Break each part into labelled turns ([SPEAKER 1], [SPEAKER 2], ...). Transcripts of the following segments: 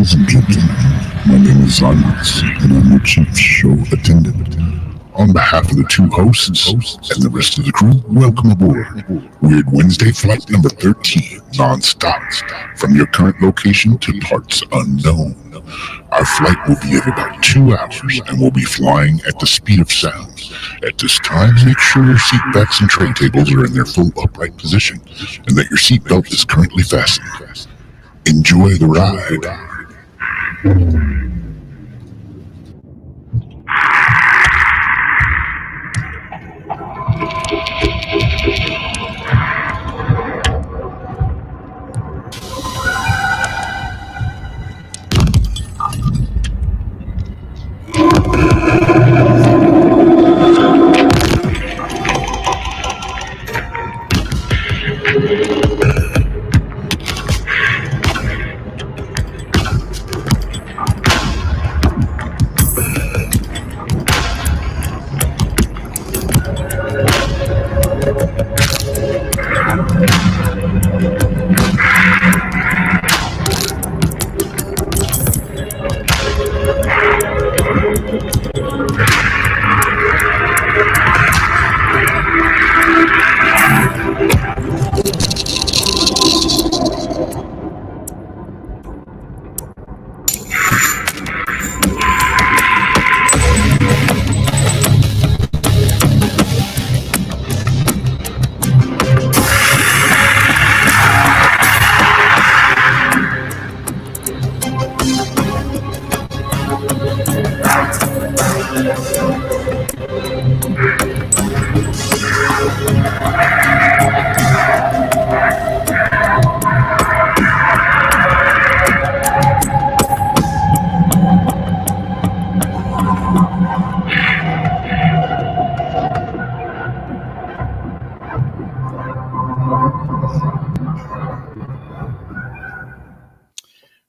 [SPEAKER 1] Ladies and gentlemen, my name is Silence, and I'm your chief show attendant. On behalf of the two hosts and the rest of the crew, welcome aboard Weird Wednesday Flight number 13, non-stop, from your current location to parts unknown. Our flight will be of about 2 hours, and we'll be flying at the speed of sound. At this time, make sure your seat backs and tray tables are in their full upright position, and that your seatbelt is currently fastened. Enjoy the ride.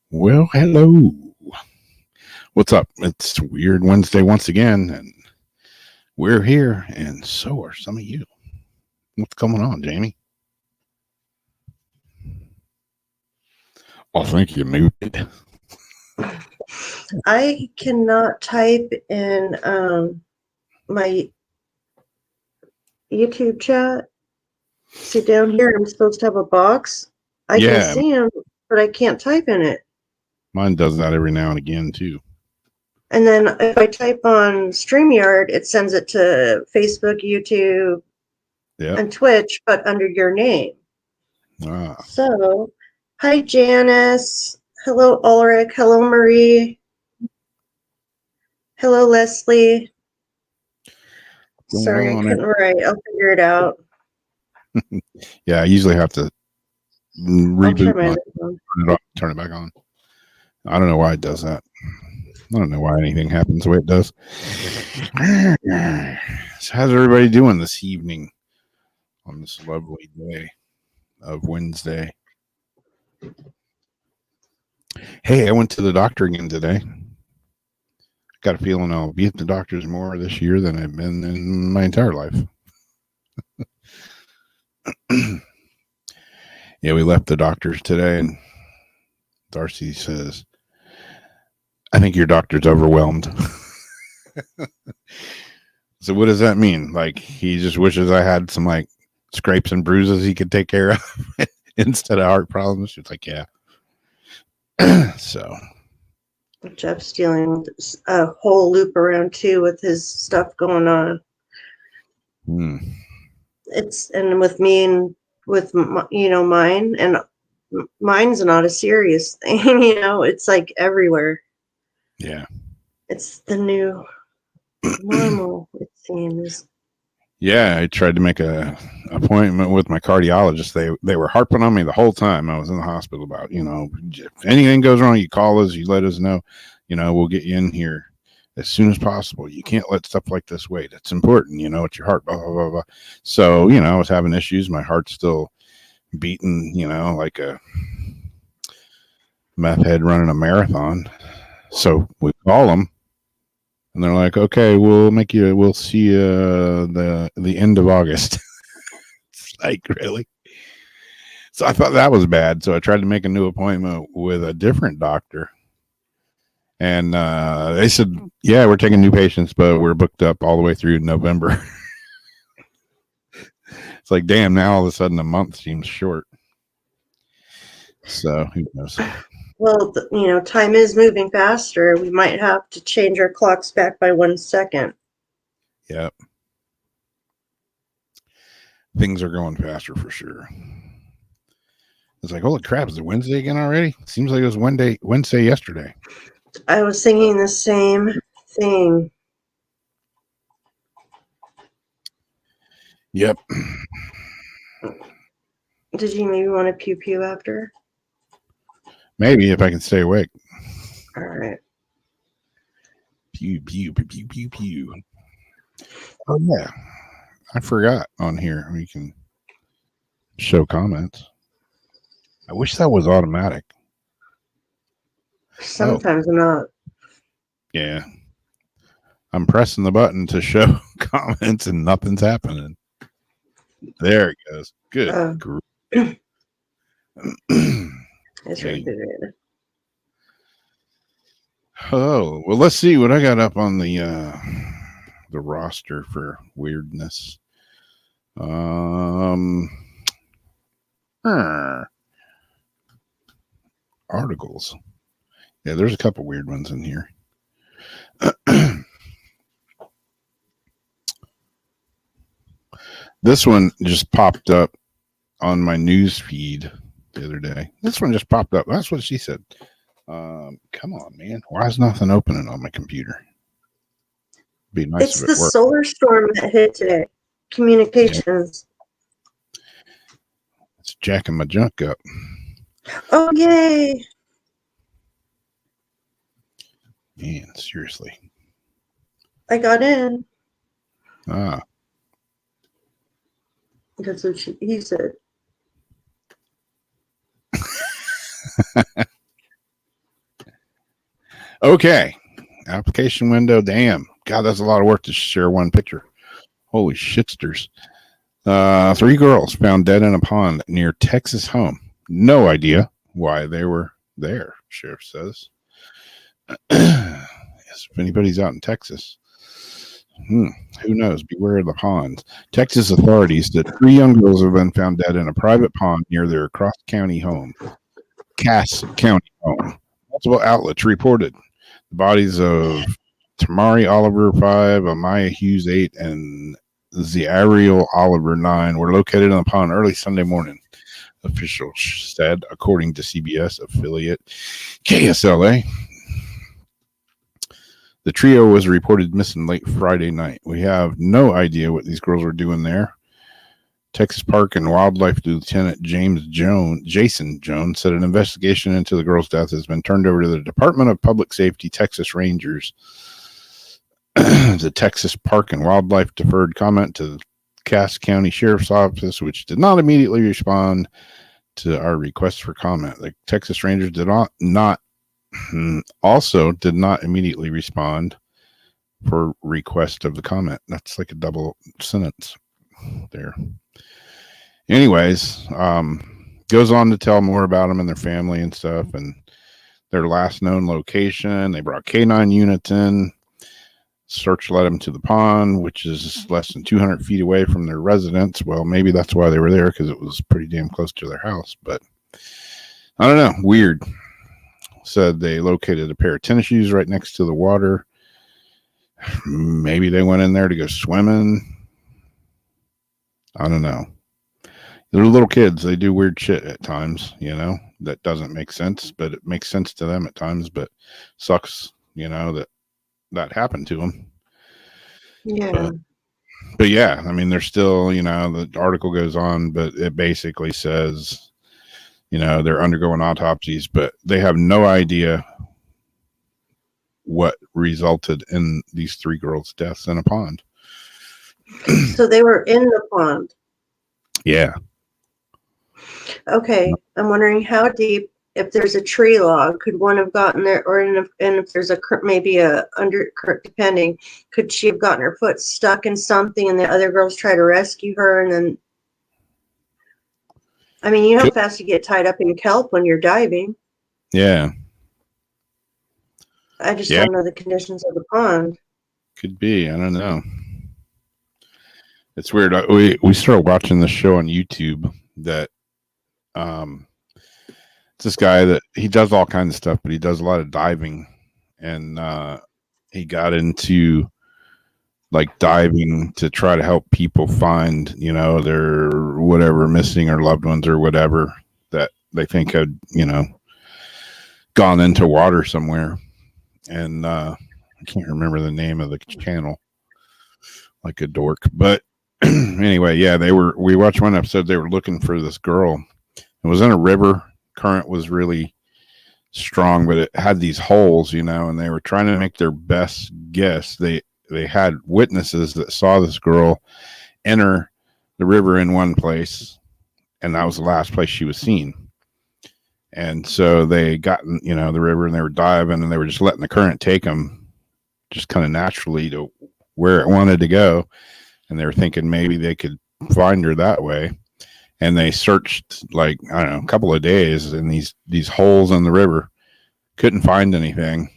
[SPEAKER 2] Well, hello. What's up? It's Weird Wednesday once again, and we're here, and so are some of you. What's going on, Jamie? I think you muted.
[SPEAKER 3] I cannot type in my YouTube chat. See down here, I'm supposed to have a box. I can see them, but I can't type in it.
[SPEAKER 2] Mine does that every now and again, too.
[SPEAKER 3] And then if I type on StreamYard, it sends it to Facebook, YouTube, and Twitch, but under your name. So, hi, Janice. Hello, Ulrich. Hello, Marie. Hello, Leslie. Sorry, I couldn't write. I'll figure it out.
[SPEAKER 2] Yeah, I usually have to reboot turn it back on. I don't know why it does that. I don't know why anything happens the way it does. So how's everybody doing this evening on this lovely day of Wednesday? Hey, I went to the doctor again today. Got a feeling I'll be at the doctor's more this year than I've been in my entire life. Yeah, we left the doctor's today, and Darcy says, I think your doctor's overwhelmed. So what does that mean? Like, he just wishes I had some, like, scrapes and bruises he could take care of instead of heart problems? It's like, yeah. So.
[SPEAKER 3] Jeff's dealing with a whole loop around, too, with his stuff going on. It's, and with me and with, mine, and mine's not a serious thing, it's like everywhere.
[SPEAKER 2] Yeah.
[SPEAKER 3] It's the new normal, it seems.
[SPEAKER 2] Yeah, I tried to make a appointment with my cardiologist. They were harping on me the whole time I was in the hospital about, if anything goes wrong, you call us, you let us know, we'll get you in here as soon as possible. You can't let stuff like this wait. It's important, it's your heart, blah, blah, blah, blah. So, I was having issues. My heart's still beating, like a meth head running a marathon. So we call them, and they're like, okay, we'll see you the end of August. It's like, really? So I thought that was bad. So I tried to make a new appointment with a different doctor And they said, yeah, we're taking new patients, but we're booked up all the way through November. It's like, damn, now all of a sudden a month seems short. So who knows?
[SPEAKER 3] Well, time is moving faster. We might have to change our clocks back by 1 second.
[SPEAKER 2] Yep. Things are going faster for sure. It's like, holy crap, is it Wednesday again already? Seems like it was Wednesday yesterday.
[SPEAKER 3] I was thinking the same thing.
[SPEAKER 2] Yep.
[SPEAKER 3] Did you maybe want to pew after?
[SPEAKER 2] Maybe if I can stay awake.
[SPEAKER 3] All right.
[SPEAKER 2] Pew, pew, pew, pew, pew, pew. Oh, yeah. I forgot on here. We can show comments. I wish that was automatic.
[SPEAKER 3] Sometimes not.
[SPEAKER 2] Yeah. I'm pressing the button to show comments and nothing's happening. There it goes. Good.
[SPEAKER 3] It's really good.
[SPEAKER 2] Oh, well, let's see what I got up on the roster for weirdness. Articles. Yeah, there's a couple weird ones in here. This one just popped up on my news feed the other day. This one just popped up. That's what she said. Come on, man. Why is nothing opening on my computer? Be nice.
[SPEAKER 3] It's the solar storm that hit today. Communications.
[SPEAKER 2] Yeah. It's jacking my junk up.
[SPEAKER 3] Oh, yay.
[SPEAKER 2] Man, seriously.
[SPEAKER 3] I got in.
[SPEAKER 2] Ah.
[SPEAKER 3] That's what he said.
[SPEAKER 2] Okay. Application window. Damn. God, that's a lot of work to share one picture. Holy shitsters. 3 girls found dead in a pond near Texas home. No idea why they were there, sheriff says. Yes, if anybody's out in Texas, who knows? Beware of the ponds. Texas authorities said 3 young girls have been found dead in a private pond near their Cass County home. Multiple outlets reported the bodies of Tamari Oliver 5, Amaya Hughes 8, and Ariel Oliver 9 were located in the pond early Sunday morning, officials said, according to CBS affiliate KSLA. The trio was reported missing late Friday night. We have no idea what these girls were doing there. Texas Park and Wildlife Lieutenant Jason Jones said an investigation into the girl's death has been turned over to the Department of Public Safety Texas Rangers. The Texas Park and Wildlife deferred comment to the Cass County Sheriff's Office, which did not immediately respond to our request for comment. The Texas Rangers did not immediately respond for request of the comment. That's like a double sentence there. Anyways, goes on to tell more about them and their family and stuff and their last known location. They brought K9 units in. Search led them to the pond, which is less than 200 feet away from their residence. Well, maybe that's why they were there, because it was pretty damn close to their house. But I don't know. Weird. Said they located a pair of tennis shoes right next to the water. Maybe they went in there to go swimming. I don't know. They're little kids. They do weird shit at times, that doesn't make sense, but it makes sense to them at times, but sucks, that happened to them.
[SPEAKER 3] Yeah.
[SPEAKER 2] But yeah, I mean, they're still, the article goes on, but it basically says, they're undergoing autopsies, but they have no idea what resulted in these 3 girls' deaths in a pond.
[SPEAKER 3] So they were in the pond.
[SPEAKER 2] Yeah.
[SPEAKER 3] Okay. I'm wondering how deep, if there's a tree log, could one have gotten there, or if there's maybe a undercurrent, depending, could she have gotten her foot stuck in something and the other girls try to rescue her? And then, I mean, you know how fast you get tied up in kelp when you're diving.
[SPEAKER 2] Yeah.
[SPEAKER 3] I just don't know the conditions of the pond.
[SPEAKER 2] Could be. I don't know. It's weird. We started watching this show on YouTube that it's this guy that he does all kinds of stuff, but he does a lot of diving, and he got into like diving to try to help people find, you know, their whatever missing or loved ones or whatever that they think had, you know, gone into water somewhere. And I can't remember the name of the channel, like a dork. But anyway, yeah, we watched one episode. They were looking for this girl. It was in a river. Current was really strong, but it had these holes, you know, and they were trying to make their best guess. They had witnesses that saw this girl enter the river in one place, and that was the last place she was seen. And so they got, you know, the river, and they were diving, and they were just letting the current take them just kind of naturally to where it wanted to go. And they were thinking maybe they could find her that way. And they searched like, I don't know, a couple of days in these holes in the river, couldn't find anything.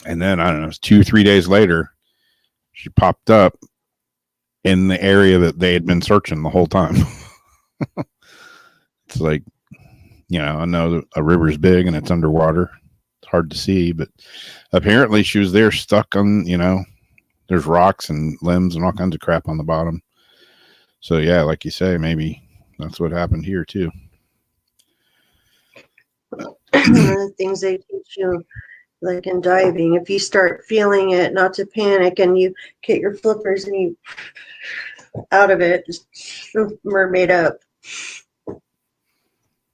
[SPEAKER 2] And then, I don't know, it was 2-3 days later, she popped up in the area that they had been searching the whole time. It's like, you know, I know that a river's big and it's underwater. It's hard to see, but apparently she was there stuck on, you know, there's rocks and limbs and all kinds of crap on the bottom. So, yeah, like you say, maybe that's what happened here, too.
[SPEAKER 3] One of the things they teach you, like in diving, if you start feeling it, not to panic, and you get your flippers and you out of it, just mermaid up.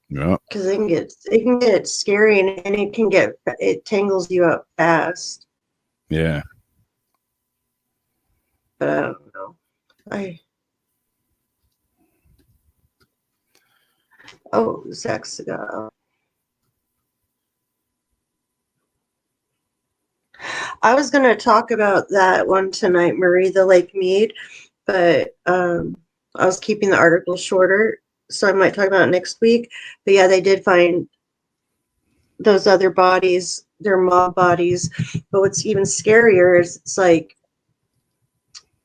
[SPEAKER 2] Yeah,
[SPEAKER 3] because it can get scary, and it tangles you up fast.
[SPEAKER 2] Yeah.
[SPEAKER 3] But I don't know. Zach's got. I was going to talk about that one tonight, Marie, the Lake Mead, but I was keeping the article shorter, so I might talk about it next week. But yeah, they did find those other bodies, they're mob bodies. But what's even scarier is it's like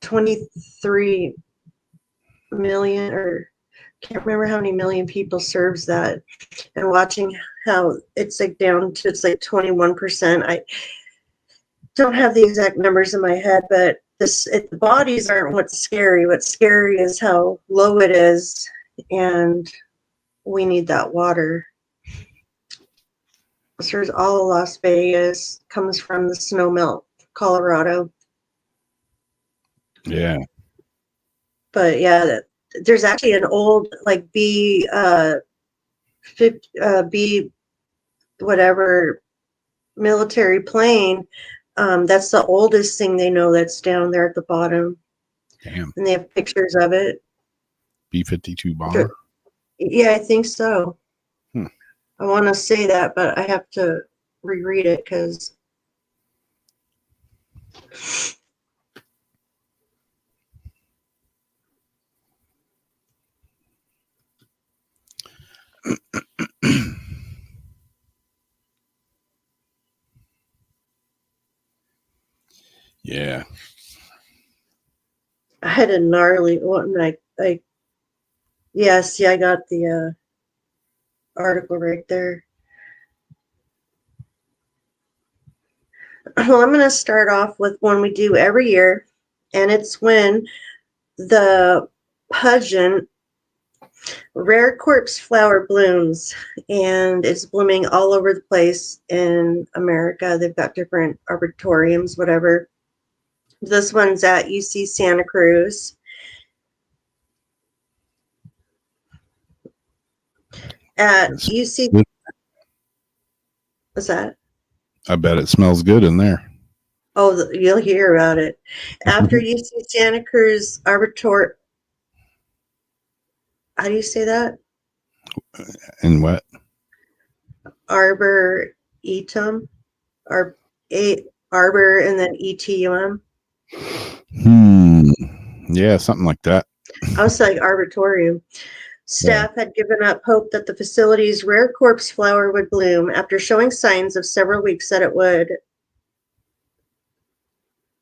[SPEAKER 3] 23 million, or can't remember how many million people serves that, and watching how it's like down to, it's like 21%. I don't have the exact numbers in my head, but the bodies aren't what's scary. What's scary is how low it is, and we need that water. There's all of Las Vegas comes from the snow melt, Colorado.
[SPEAKER 2] Yeah.
[SPEAKER 3] But yeah, there's actually an old like B whatever military plane. That's the oldest thing they know that's down there at the bottom.
[SPEAKER 2] Damn.
[SPEAKER 3] And they have pictures of it.
[SPEAKER 2] B-52 bomber?
[SPEAKER 3] Yeah, I think so. I want to say that, but I have to reread it because
[SPEAKER 2] yeah.
[SPEAKER 3] I had a gnarly one. I got the article right there. Well, I'm going to start off with one we do every year, and it's when the pungent rare corpse flower blooms, and it's blooming all over the place in America. They've got different arboretoriums, whatever. This one's at UC Santa Cruz. At UC, what's that?
[SPEAKER 2] I bet it smells good in there.
[SPEAKER 3] Oh, you'll hear about it. After UC Santa Cruz Arboretorium. How do you say that?
[SPEAKER 2] In what?
[SPEAKER 3] Arboretum, Arbor, and then ETUM.
[SPEAKER 2] Yeah, something like that.
[SPEAKER 3] I was like arboretorium. Staff had given up hope that the facility's rare corpse flower would bloom after showing signs of several weeks that it would.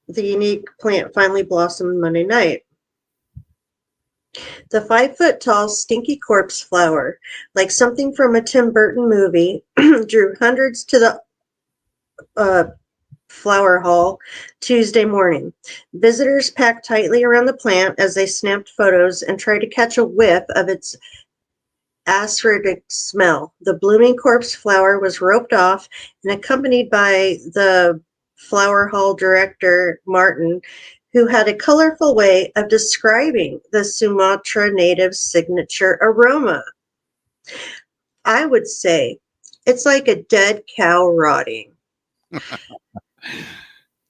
[SPEAKER 3] The unique plant finally blossomed Monday night. The 5-foot-tall stinky corpse flower, like something from a Tim Burton movie, drew hundreds to the flower hall Tuesday morning. Visitors packed tightly around the plant as they snapped photos and tried to catch a whiff of its acidic smell. The blooming corpse flower was roped off and accompanied by the flower hall director, Martin, who had a colorful way of describing the Sumatra native signature aroma. I would say it's like a dead cow rotting,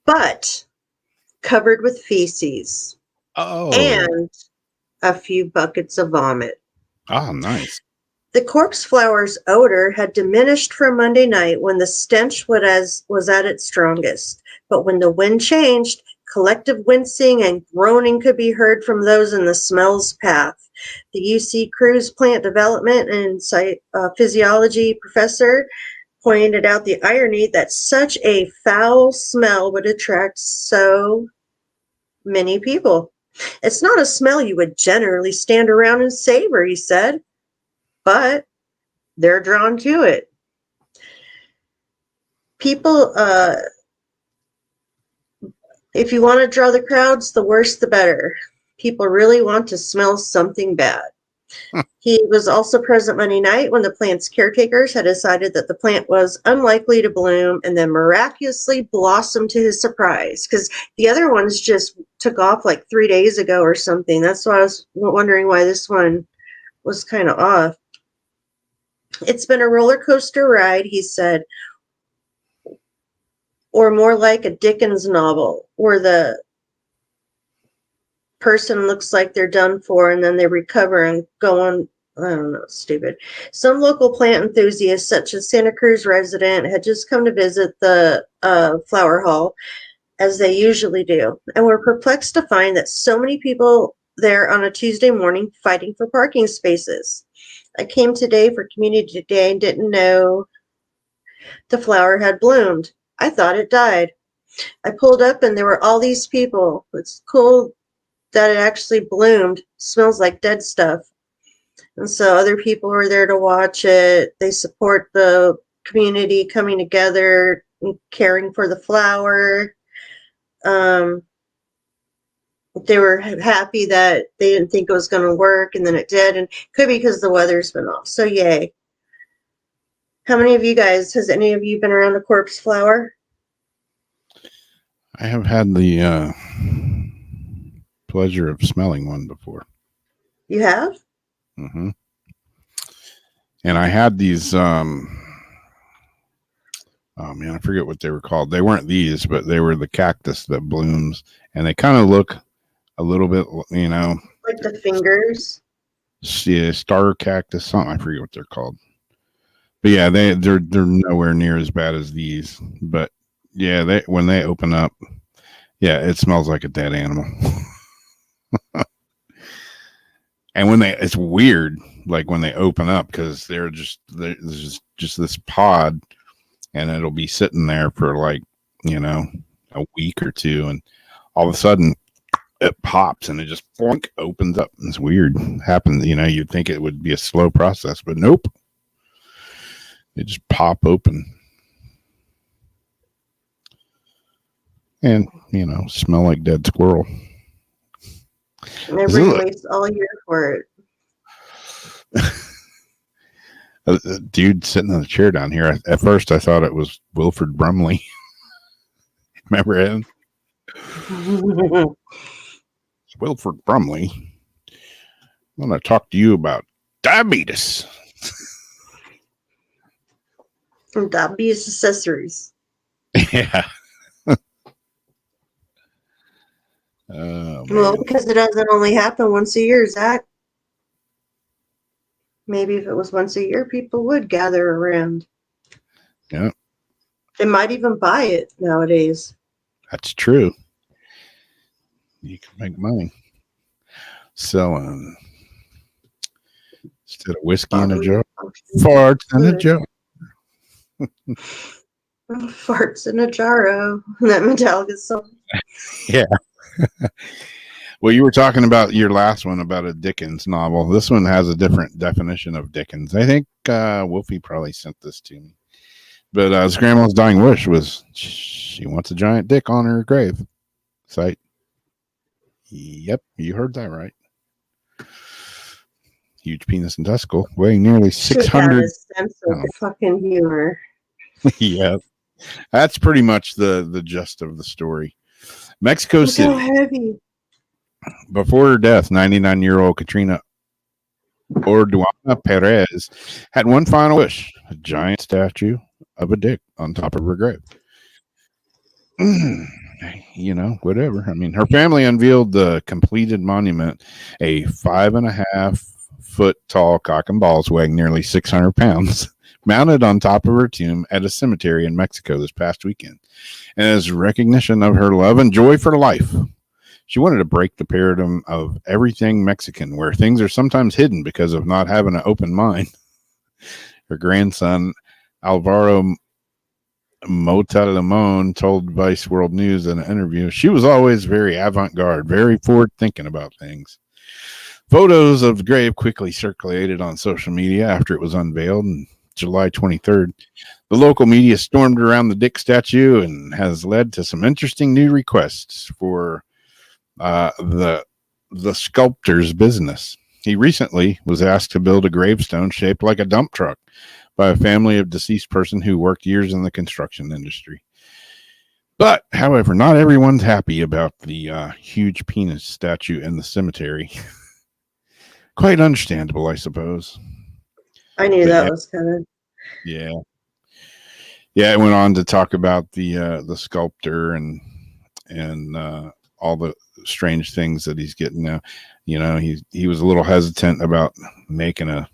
[SPEAKER 3] but covered with feces.
[SPEAKER 2] Oh.
[SPEAKER 3] And a few buckets of vomit.
[SPEAKER 2] Oh, nice.
[SPEAKER 3] The corpse flower's odor had diminished from Monday night when the stench was at its strongest. But when the wind changed, collective wincing and groaning could be heard from those in the smell's path. The UC Cruz plant development and physiology professor pointed out the irony that such a foul smell would attract so many people. It's not a smell you would generally stand around and savor, he said, but they're drawn to it. People, if you want to draw the crowds, the worse the better. People really want to smell something bad. He was also present Monday night when the plant's caretakers had decided that the plant was unlikely to bloom and then miraculously blossomed to his surprise, because the other ones just took off like 3 days ago or something. That's why I was wondering why this one was kind of off. It's been a roller coaster ride, he said, or more like a Dickens novel, where the person looks like they're done for and then they recover and go on. I don't know, stupid. Some local plant enthusiasts, such as Santa Cruz resident, had just come to visit the flower hall, as they usually do, and were perplexed to find that so many people there on a Tuesday morning fighting for parking spaces. I came today for community day and didn't know the flower had bloomed. I thought it died. I pulled up and there were all these people. It's cool that it actually bloomed. Smells like dead stuff. And so other people were there to watch it. They support the community coming together and caring for the flower. They were happy that they didn't think it was going to work, and then it did, and could be because the weather's been off. So yay. How many of you guys, has any of you been around a corpse flower?
[SPEAKER 2] I have had the pleasure of smelling one before.
[SPEAKER 3] You have?
[SPEAKER 2] Mm-hmm. And I had these, oh man, I forget what they were called. They weren't these, but they were the cactus that blooms, and they kind of look a little bit, you know,
[SPEAKER 3] like the fingers.
[SPEAKER 2] Yeah, star cactus, something. I forget what they're called. But yeah, they're nowhere near as bad as these. But yeah, when they open up, yeah, it smells like a dead animal. And it's weird, like when they open up, because there's just this pod, and it'll be sitting there for like, you know, a week or two, and all of a sudden it pops and it just opens up. It's weird. Happens, you know, you'd think it would be a slow process, but nope. They just pop open. And, you know, smell like dead squirrel.
[SPEAKER 3] And everybody waits all year for it.
[SPEAKER 2] A dude sitting in the chair down here. At first, I thought it was Wilford Brumley. Remember him? Wilford Brumley. I'm going to talk to you about diabetes.
[SPEAKER 3] From diabetes accessories.
[SPEAKER 2] Yeah.
[SPEAKER 3] Well, because it doesn't only happen once a year, Zach. Maybe if it was once a year, people would gather around.
[SPEAKER 2] Yeah.
[SPEAKER 3] They might even buy it nowadays.
[SPEAKER 2] That's true. You can make money selling Instead of whiskey in a jar, farts in a jar.
[SPEAKER 3] Farts in a jarro. That Metallica song.
[SPEAKER 2] Yeah. Well, you were talking about your last one about a Dickens novel. This one has a different definition of Dickens. I think Wolfie probably sent this to me. But his grandma's dying wish was she wants a giant dick on her grave site. Yep, you heard that right. Huge penis and testicle, weighing nearly 600.
[SPEAKER 3] She had a sense of fucking humor.
[SPEAKER 2] Yeah, that's pretty much the gist of the story. Mexico City.
[SPEAKER 3] So heavy.
[SPEAKER 2] Before her death, 99-year-old Katrina Orduana Perez had one final wish: a giant statue of a dick on top of her grave. You know, whatever. I mean, her family unveiled the completed monument, a 5.5 foot tall cock and balls weighing nearly 600 pounds, mounted on top of her tomb at a cemetery in Mexico this past weekend. And as recognition of her love and joy for life, she wanted to break the paradigm of everything Mexican, where things are sometimes hidden because of not having an open mind. Her grandson, Alvaro Mota Limon, told Vice World News in an interview, she was always very avant-garde, very forward-thinking about things. Photos of the grave quickly circulated on social media after it was unveiled on July 23rd. The local media stormed around the dick statue and has led to some interesting new requests for the sculptor's business. He recently was asked to build a gravestone shaped like a dump truck by a family of deceased person who worked years in the construction industry. But, however, not everyone's happy about the huge penis statue in the cemetery. Quite understandable, I suppose.
[SPEAKER 3] I knew that was coming.
[SPEAKER 2] Yeah. Yeah, it went on to talk about the sculptor and all the strange things that he's getting now. You know, he was a little hesitant about making a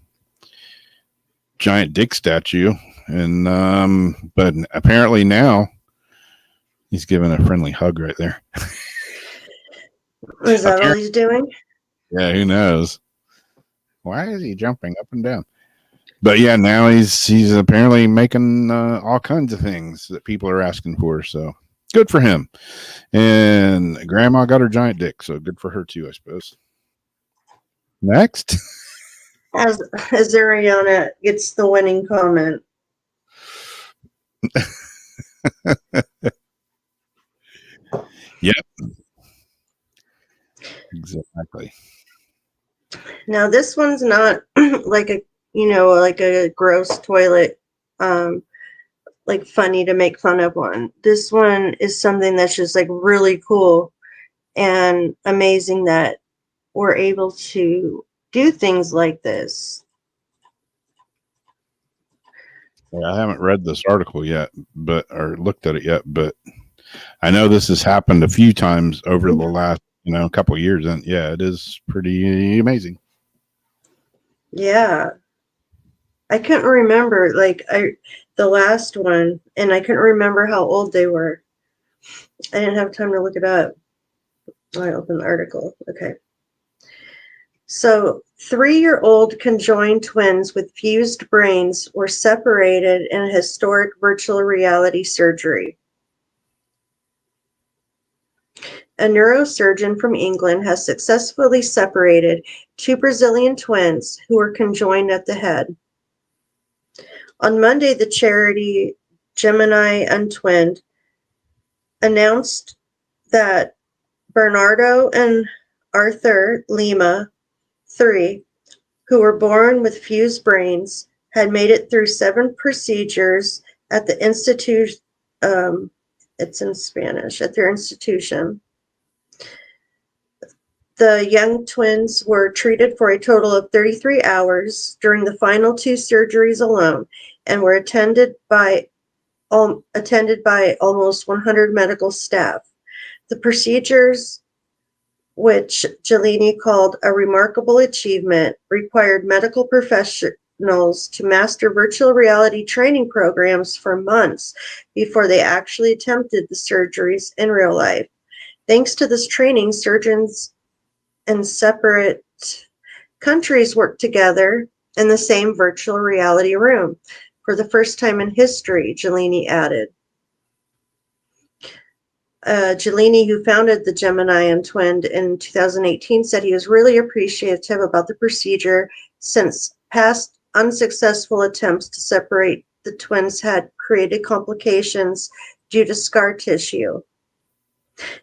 [SPEAKER 2] giant dick statue, and but apparently now he's giving a friendly hug right there.
[SPEAKER 3] Is that all he's doing?
[SPEAKER 2] Yeah, who knows? Why is he jumping up and down? But yeah, now he's apparently making all kinds of things that people are asking for. So good for him. And Grandma got her giant dick, so good for her too, I suppose. Next.
[SPEAKER 3] As Ariana gets the winning comment.
[SPEAKER 2] Yep. Exactly.
[SPEAKER 3] Now this one's not like a gross toilet, like funny to make fun of one. This one is something that's just like really cool and amazing that we're able to do things like this.
[SPEAKER 2] Yeah, I haven't read this article yet, or looked at it yet, but I know this has happened a few times over the last, couple of years, and yeah, it is pretty amazing.
[SPEAKER 3] Yeah. I couldn't remember the last one, and I couldn't remember how old they were. I didn't have time to look it up. I opened the article. Okay. So 3-year-old conjoined twins with fused brains were separated in a historic virtual reality surgery. A neurosurgeon from England has successfully separated 2 Brazilian twins who were conjoined at the head. On Monday, the charity Gemini Untwinned announced that Bernardo and Arthur Lima, 3, who were born with fused brains, had made it through 7 procedures at the institute. It's in Spanish, at their institution. The young twins were treated for a total of 33 hours during the final 2 surgeries alone, and were attended by almost 100 medical staff. The procedures, which Gelini called a remarkable achievement, required medical professionals to master virtual reality training programs for months before they actually attempted the surgeries in real life. Thanks to this training, surgeons in separate countries worked together in the same virtual reality room. For the first time in history, Gelini added. Gelini, who founded the Gemini and Twin in 2018, said he was really appreciative about the procedure since past unsuccessful attempts to separate the twins had created complications due to scar tissue.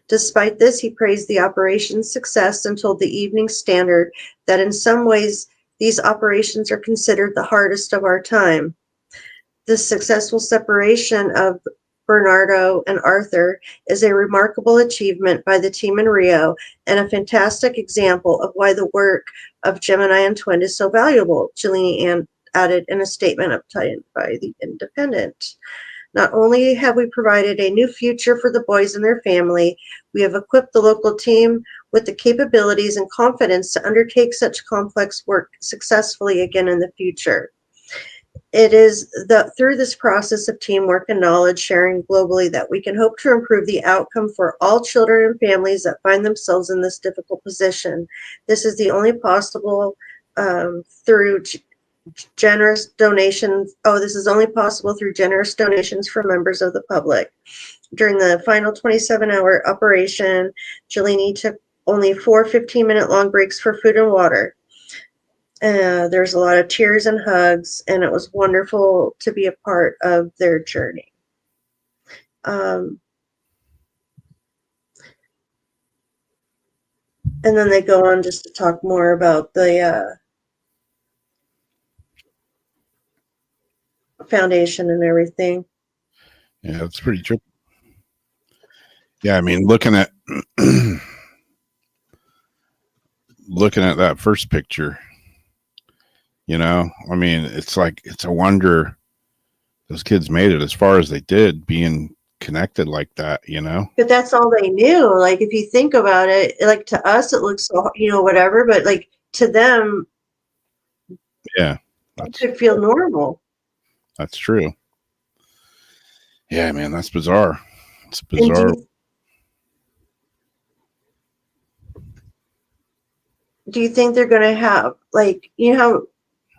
[SPEAKER 3] Despite this, he praised the operation's success and told the Evening Standard that in some ways these operations are considered the hardest of our time. The successful separation of Bernardo and Arthur is a remarkable achievement by the team in Rio and a fantastic example of why the work of Gemini and Twin is so valuable, Gelini added in a statement obtained by The Independent. Not only have we provided a new future for the boys and their family, we have equipped the local team with the capabilities and confidence to undertake such complex work successfully again in the future. It is through this process of teamwork and knowledge sharing globally that we can hope to improve the outcome for all children and families that find themselves in this difficult position. This is the only possible through generous donations. This is only possible through generous donations from members of the public. During the final 27-hour operation, Gelini took only 4 15-minute long breaks for food and water. There's a lot of tears and hugs, and it was wonderful to be a part of their journey. And then they go on just to talk more about the foundation and everything.
[SPEAKER 2] Yeah, it's pretty true. Yeah, I mean, looking at that first picture, you know, I mean, it's like, it's a wonder those kids made it as far as they did, being connected like that, you know.
[SPEAKER 3] But that's all they knew. Like, if you think about it, like to us, it looks so, whatever, but like to them,
[SPEAKER 2] yeah,
[SPEAKER 3] it could feel normal.
[SPEAKER 2] That's true. Yeah, man, that's bizarre. It's bizarre.
[SPEAKER 3] Do you think they're going to have, like, how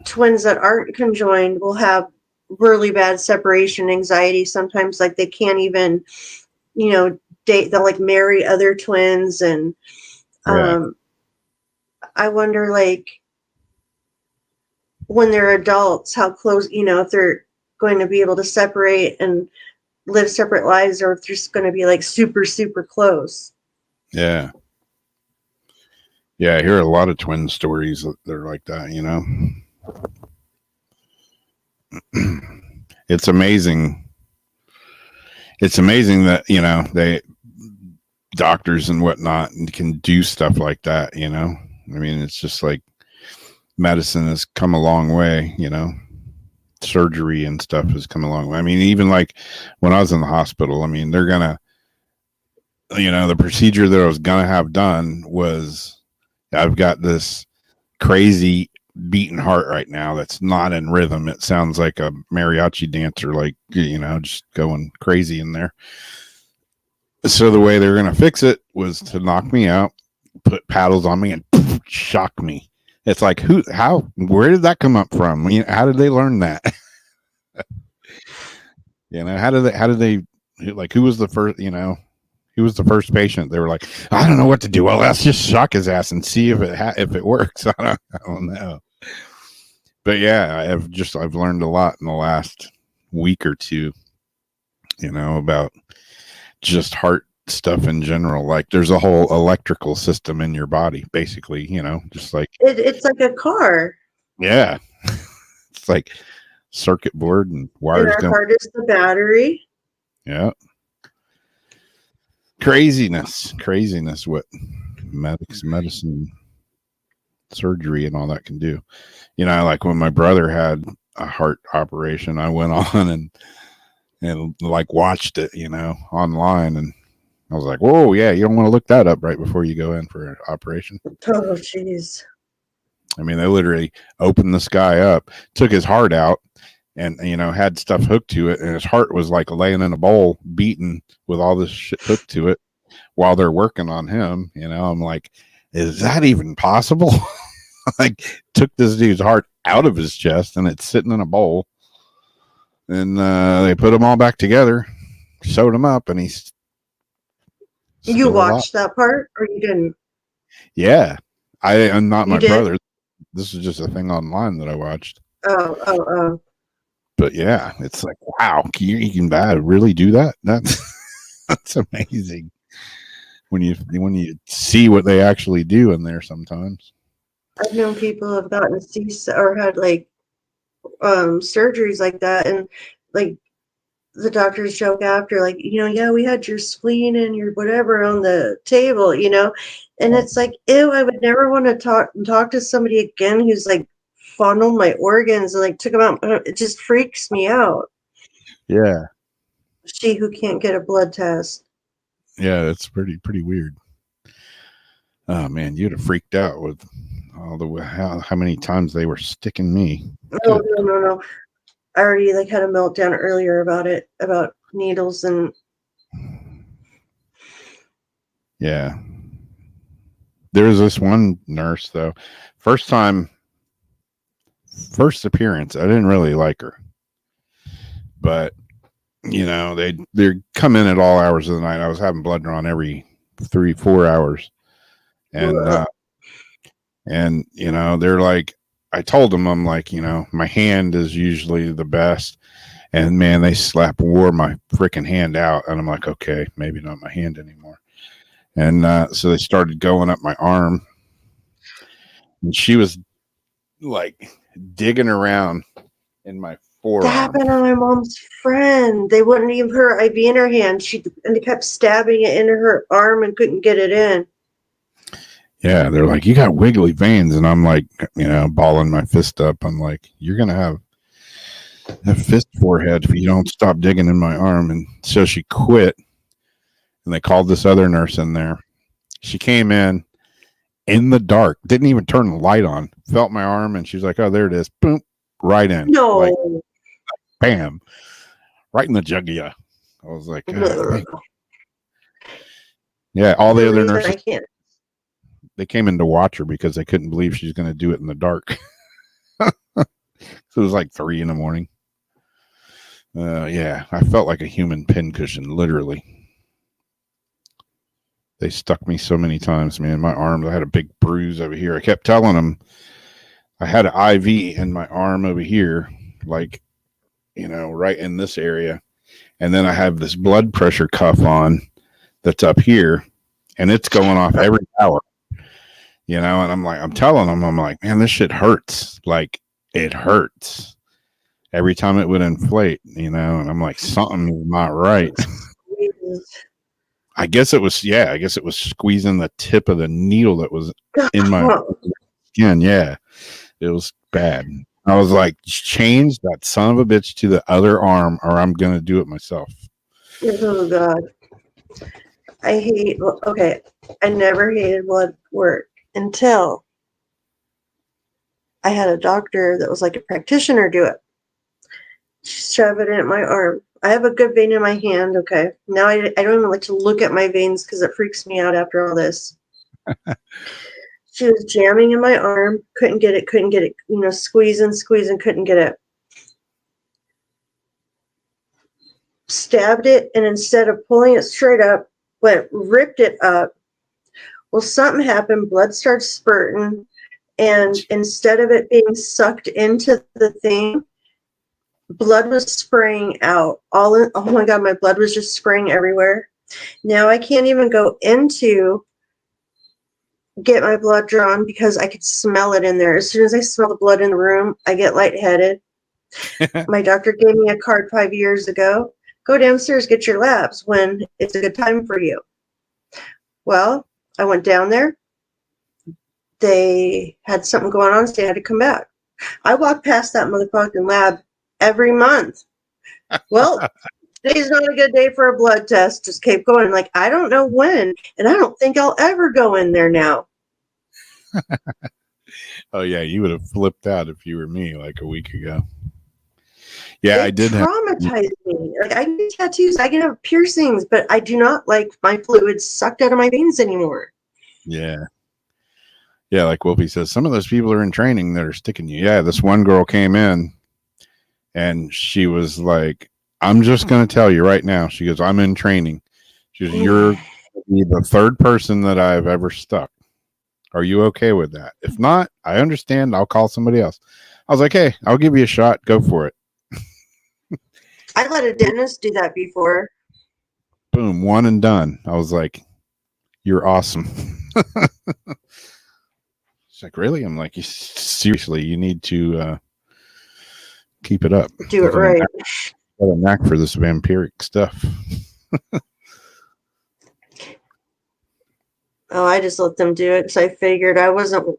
[SPEAKER 3] twins that aren't conjoined will have really bad separation anxiety sometimes, like they can't even, date, they'll like marry other twins, and I wonder, like, when they're adults, how close, if they're going to be able to separate and live separate lives, or if they're just going to be like super, super close.
[SPEAKER 2] Yeah. Yeah, I hear a lot of twin stories that they're like that, you know. It's amazing. It's amazing that, they doctors and whatnot can do stuff like that, you know. I mean, it's just like medicine has come a long way, you know. Surgery and stuff has come a long way. I mean, even like when I was in the hospital, I mean, they're gonna, the procedure that I was gonna have done was, I've got this crazy beating heart right now that's not in rhythm. It sounds like a mariachi dancer, like, just going crazy in there. So the way they're going to fix it was to knock me out, put paddles on me, and shock me. It's like, where did that come up from? How did they learn that? How did they, like, who was the first, he was the first patient. They were like, I don't know what to do. Well, let's just shock his ass and see if it works. I don't know. But yeah, I've learned a lot in the last week or two, about just heart stuff in general. Like, there's a whole electrical system in your body, basically, just like
[SPEAKER 3] it's like a car.
[SPEAKER 2] Yeah. It's like circuit board and wires.
[SPEAKER 3] And our heart is the battery.
[SPEAKER 2] Yeah. Craziness what medicine, surgery, and all that can do. Like when my brother had a heart operation, I went on and like watched it, online, and I was like, whoa, yeah, you don't want to look that up right before you go in for an operation.
[SPEAKER 3] Oh, jeez.
[SPEAKER 2] I mean, they literally opened this guy up, took his heart out, and had stuff hooked to it, and his heart was like laying in a bowl beating with all this shit hooked to it while they're working on him. I'm like, is that even possible? like took this dude's heart out of his chest, and it's sitting in a bowl. And they put them all back together, sewed him up, and he's
[SPEAKER 3] you watched that part, or you didn't?
[SPEAKER 2] Yeah, I'm not my
[SPEAKER 3] did?
[SPEAKER 2] brother. This is just a thing online that I watched.
[SPEAKER 3] Oh.
[SPEAKER 2] But yeah, it's like, wow, you can really do that? That's amazing when you see what they actually do in there sometimes.
[SPEAKER 3] I've known people have gotten or had like surgeries like that, and like the doctors joke after, like, yeah, we had your spleen and your whatever on the table, and it's like, ew, I would never want to talk to somebody again who's like fondled my organs and like took them out. It just freaks me out.
[SPEAKER 2] Yeah.
[SPEAKER 3] She who can't get a blood test.
[SPEAKER 2] Yeah, that's pretty weird. Oh man, you'd have freaked out with all the how many times they were sticking me.
[SPEAKER 3] Oh, no. I already like had a meltdown earlier about needles and.
[SPEAKER 2] Yeah. There was this one nurse though. First appearance, I didn't really like her. But they come in at all hours of the night. I was having blood drawn every 3-4 hours. And they're like, I told them, I'm like, my hand is usually the best. And man, they wore my freaking hand out. And I'm like, okay, maybe not my hand anymore. And so they started going up my arm. And she was like digging around in my forearm.
[SPEAKER 3] That happened to my mom's friend. They wouldn't even put her IV in her hand. And they kept stabbing it into her arm and couldn't get it in.
[SPEAKER 2] Yeah, they're like, you got wiggly veins. And I'm like, balling my fist up. I'm like, you're going to have a fist forehead if you don't stop digging in my arm. And so she quit. And they called this other nurse in there. She came in the dark, didn't even turn the light on, felt my arm, and she's like, oh, there it is. Boom, right in.
[SPEAKER 3] No.
[SPEAKER 2] Like, bam, right in the jugular. I was like, yeah, all the other nurses, they came in to watch her because they couldn't believe she's going to do it in the dark. So it was like 3 a.m. Yeah, I felt like a human pincushion, literally. They stuck me so many times, man. My arms, I had a big bruise over here. I kept telling them I had an IV in my arm over here, like, right in this area. And then I have this blood pressure cuff on that's up here, and it's going off every hour, and I'm telling them, I'm like, man, this shit hurts. Like, it hurts every time it would inflate, and I'm like, something is not right. I guess it was squeezing the tip of the needle that was in my skin. Yeah, it was bad. I was like, change that son of a bitch to the other arm or I'm going to do it myself.
[SPEAKER 3] Oh, God. I never hated blood work until I had a doctor that was like a practitioner do it. Shove it in my arm. I have a good vein in my hand. Okay. Now I don't even like to look at my veins because it freaks me out after all this. She was jamming in my arm. Couldn't get it. Squeezing, couldn't get it. Stabbed it, and instead of pulling it straight up, ripped it up. Well, something happened. Blood starts spurting. And instead of it being sucked into the thing, blood was spraying out. Oh my God, my blood was just spraying everywhere. Now I can't even go get my blood drawn because I could smell it in there. As soon as I smell the blood in the room, I get lightheaded. My doctor gave me a card 5 years ago. Go downstairs, get your labs when it's a good time for you. Well, I went down there. They had something going on, so they had to come back. I walked past that motherfucking lab every month. Well, today's not a good day for a blood test. Just keep going. Like, I don't know when, and I don't think I'll ever go in there now.
[SPEAKER 2] Oh, yeah, you would have flipped out if you were me like a week ago. Yeah, I did.
[SPEAKER 3] Traumatized me. Like, I get tattoos, I can have piercings, but I do not like my fluids sucked out of my veins anymore.
[SPEAKER 2] Yeah. Yeah, like Wolfie says, some of those people are in training that are sticking you. Yeah, this one girl came in and she was like, I'm just going to tell you right now. She goes, I'm in training. She goes, you're the third person that I've ever stuck. Are you okay with that? If not, I understand. I'll call somebody else. I was like, hey, I'll give you a shot. Go for it.
[SPEAKER 3] I let a dentist do that before.
[SPEAKER 2] Boom, one and done. I was like, you're awesome. She's like, really? I'm like, seriously, you need to keep it up.
[SPEAKER 3] Do it right.
[SPEAKER 2] Got a knack for this vampiric stuff.
[SPEAKER 3] Oh, I just let them do it because I figured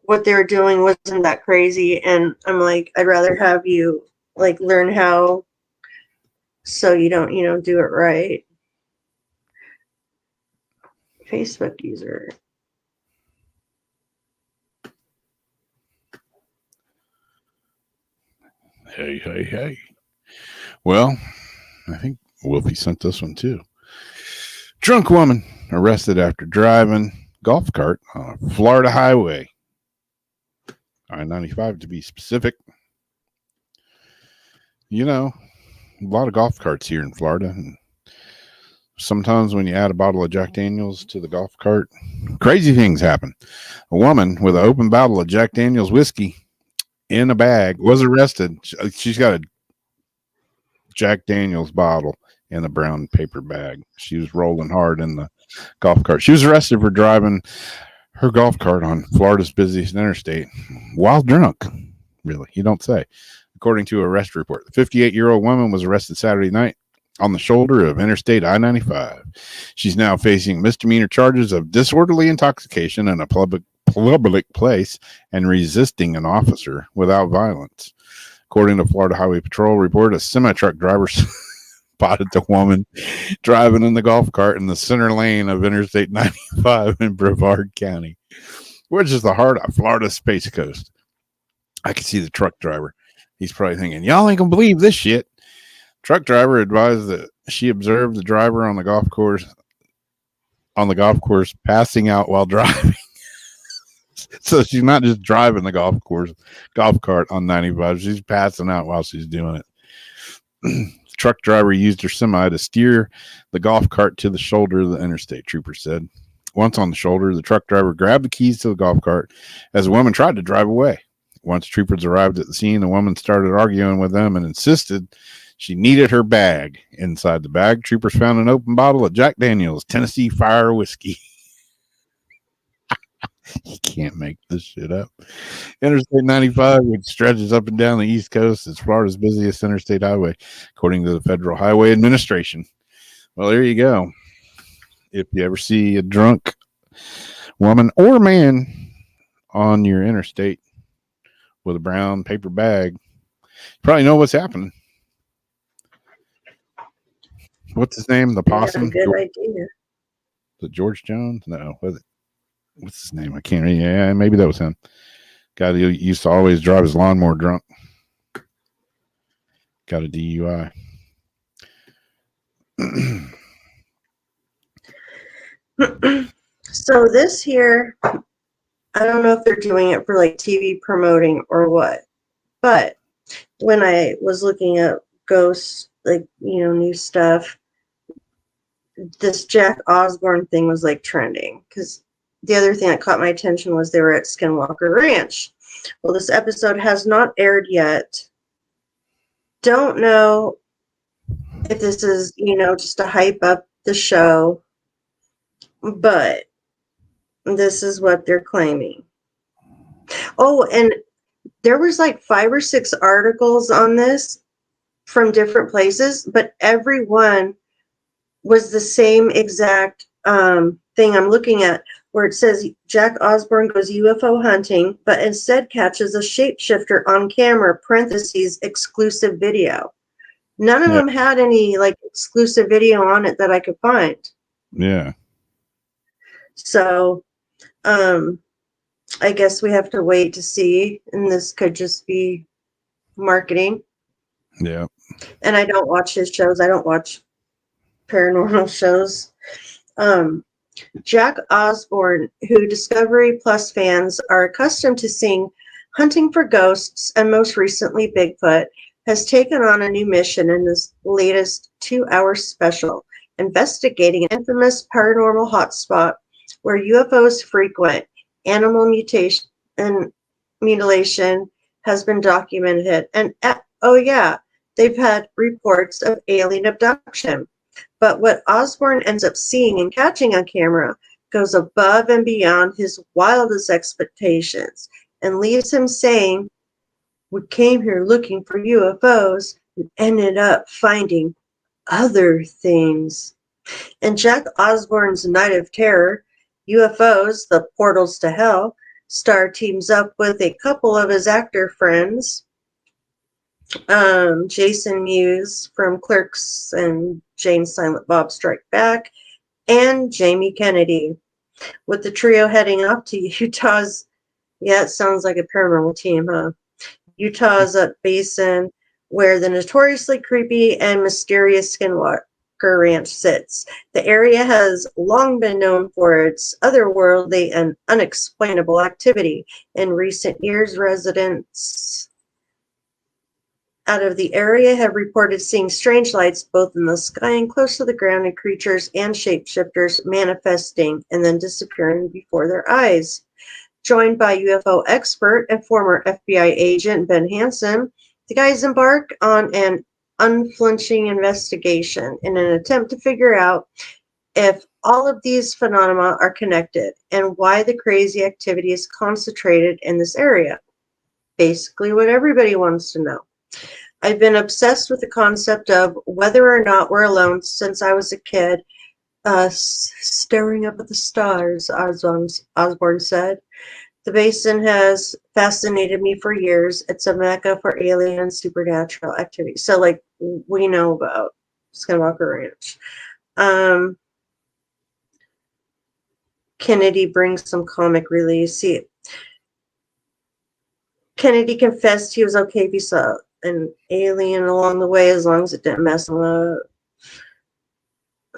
[SPEAKER 3] what they were doing wasn't that crazy. And I'm like, I'd rather have you like learn how so you don't, do it right. Facebook user.
[SPEAKER 2] Hey. Well, I think Wolfie sent this one too. Drunk woman arrested after driving golf cart on a Florida highway. I-95 to be specific. You know, a lot of golf carts here in Florida. And sometimes when you add a bottle of Jack Daniels to the golf cart, crazy things happen. A woman with an open bottle of Jack Daniels whiskey in a bag was arrested. She's got a Jack Daniels bottle in a brown paper bag. She was rolling hard in the golf cart. She was arrested for driving her golf cart on Florida's busiest interstate while drunk. Really, you don't say. According to a arrest report, the 58-year-old woman was arrested Saturday night on the shoulder of Interstate I-95. She's now facing misdemeanor charges of disorderly intoxication in a public place and resisting an officer without violence. According to Florida Highway Patrol report, a semi-truck driver spotted the woman driving in the golf cart in the center lane of Interstate 95 in Brevard County, which is the heart of Florida's Space Coast. I can see the truck driver. He's probably thinking, y'all ain't gonna believe this shit. Truck driver advised that she observed the driver on the golf course passing out while driving. So she's not just driving the golf cart on 95. She's passing out while she's doing it. The truck driver used her semi to steer the golf cart to the shoulder of the interstate, trooper said. Once on the shoulder, the truck driver grabbed the keys to the golf cart as the woman tried to drive away. Once troopers arrived at the scene, the woman started arguing with them and insisted she needed her bag. Inside the bag, troopers found an open bottle of Jack Daniels Tennessee Fire whiskey. You can't make this shit up. Interstate 95, which stretches up and down the East Coast, is Florida's busiest interstate highway, according to the Federal Highway Administration. Well, there you go. If you ever see a drunk woman or man on your interstate with a brown paper bag, you probably know what's happening. What's his name? The possum?
[SPEAKER 3] Good idea.
[SPEAKER 2] Is it George Jones? No. What's his name? I can't read. Yeah, maybe that was him. Guy that used to always drive his lawnmower drunk. Got a DUI.
[SPEAKER 3] So this here, I don't know if they're doing it for like TV promoting or what, but when I was looking at ghosts, like, new stuff, this Jack Osborne thing was like trending because the other thing that caught my attention was they were at Skinwalker Ranch. Well, this episode has not aired yet. Don't know if this is, just to hype up the show, but this is what they're claiming. Oh, and there was like 5 or 6 articles on this from different places, but every one was the same exact thing I'm looking at, where it says Jack Osborne goes UFO hunting, but instead catches a shapeshifter on camera, parentheses, exclusive video. None of them had any like exclusive video on it that I could find.
[SPEAKER 2] Yeah.
[SPEAKER 3] So, I guess we have to wait to see, and this could just be marketing.
[SPEAKER 2] Yeah.
[SPEAKER 3] And I don't watch his shows. I don't watch paranormal shows. Jack Osborne, who Discovery Plus fans are accustomed to seeing hunting for ghosts and most recently Bigfoot, has taken on a new mission in this latest 2-hour special, investigating an infamous paranormal hotspot where UFOs frequent. Animal mutation and mutilation has been documented, and oh yeah, they've had reports of alien abduction. But what Osborne ends up seeing and catching on camera goes above and beyond his wildest expectations and leaves him saying, "We came here looking for UFOs and ended up finding other things." In Jack Osborne's Night of Terror, UFOs, the Portals to Hell, Star teams up with a couple of his actor friends, Jason Mewes from Clerks and Jane Silent Bob Strike Back, and Jamie Kennedy, with the trio heading off to Utah's, yeah, it sounds like a paranormal team, huh? Utah's basin, where the notoriously creepy and mysterious Skinwalker Ranch sits. The area has long been known for its otherworldly and unexplainable activity. In recent years, residents out of the area have reported seeing strange lights both in the sky and close to the ground, and creatures and shapeshifters manifesting and then disappearing before their eyes. Joined by UFO expert and former FBI agent Ben Hansen, the guys embark on an unflinching investigation in an attempt to figure out if all of these phenomena are connected and why the crazy activity is concentrated in this area. Basically what everybody wants to know. I've been obsessed with the concept of whether or not we're alone since I was a kid, staring up at the stars, Osborne said. The basin has fascinated me for years. It's a mecca for alien and supernatural activity. So, like, we know about Skinwalker Ranch. Kennedy brings some comic relief. See, Kennedy confessed he was okay if he saw an alien along the way as long as it didn't mess him up.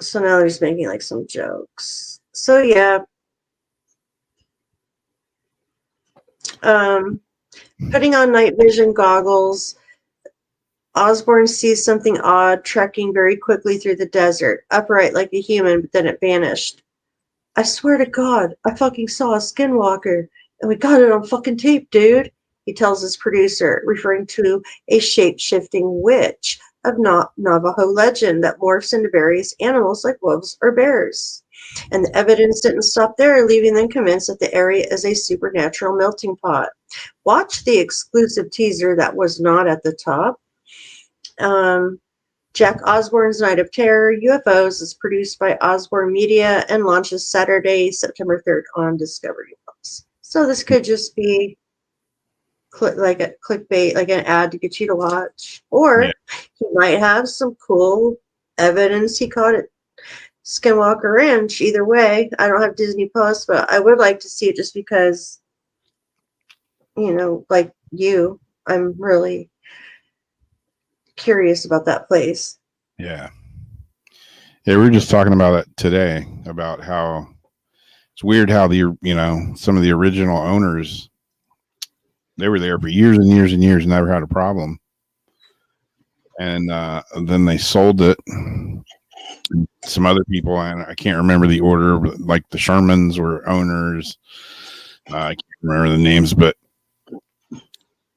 [SPEAKER 3] So now he's making like some jokes. So yeah. Putting on night vision goggles, Osborne sees something odd trekking very quickly through the desert, upright like a human, but then it vanished. "I swear to God, I fucking saw a skinwalker, and we got it on fucking tape, dude," he tells his producer, referring to a shape-shifting witch of Navajo legend that morphs into various animals like wolves or bears. And the evidence didn't stop there, leaving them convinced that the area is a supernatural melting pot. Watch the exclusive teaser that was not at the top. Jack Osborne's Night of Terror, UFOs, is produced by Osborne Media and launches Saturday, September 3rd on Discovery Plus. So this could just be like a clickbait, like an ad to get you to watch. Or he might have some cool evidence he caught it Skinwalker Ranch. Either way, I don't have Disney Plus, but I would like to see it just because, you know, like you, I'm really curious about that place.
[SPEAKER 2] Yeah, we were just talking about it today, about how it's weird how some of the original owners, they were there for years and years and years, never had a problem, and then they sold it. Some other people, and I can't remember the order, but like the Shermans were owners. I can't remember the names, but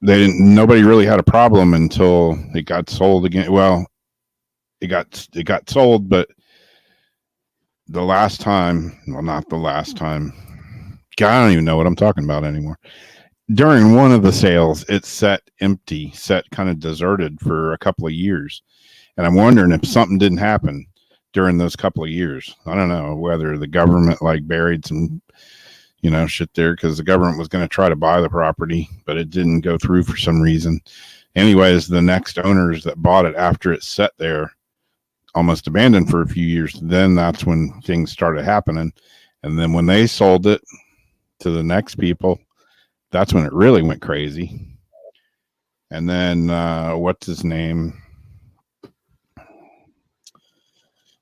[SPEAKER 2] nobody really had a problem until it got sold again. Well, it got sold, but the last time, well, not the last time. God, I don't even know what I'm talking about anymore. During one of the sales, it sat empty, kind of deserted for a couple of years. And I'm wondering if something didn't happen during those couple of years. I don't know whether the government like buried some, shit there, because the government was going to try to buy the property, but it didn't go through for some reason. Anyways, the next owners that bought it after it sat there, almost abandoned for a few years, then that's when things started happening. And then when they sold it to the next people, that's when it really went crazy. And then what's his name?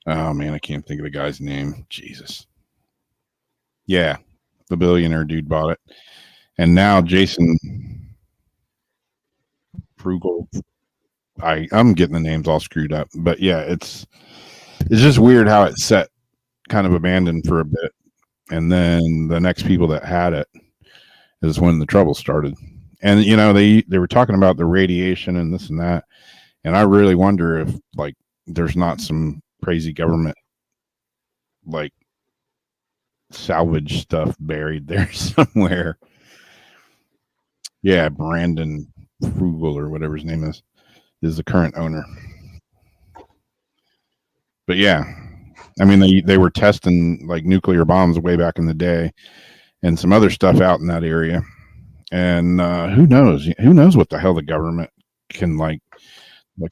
[SPEAKER 2] Oh man, I can't think of the guy's name. Jesus. Yeah, the billionaire dude bought it, and now Jason Frugal. I'm getting the names all screwed up, but yeah, it's just weird how it set kind of abandoned for a bit, and then the next people that had it is when the trouble started. And you know, they were talking about the radiation and this and that, and I really wonder if like there's not some crazy government like salvage stuff buried there somewhere. Yeah, Brandon Frugal or whatever his name is the current owner. But yeah, I mean they were testing like nuclear bombs way back in the day, and some other stuff out in that area. And who knows what the hell the government can like,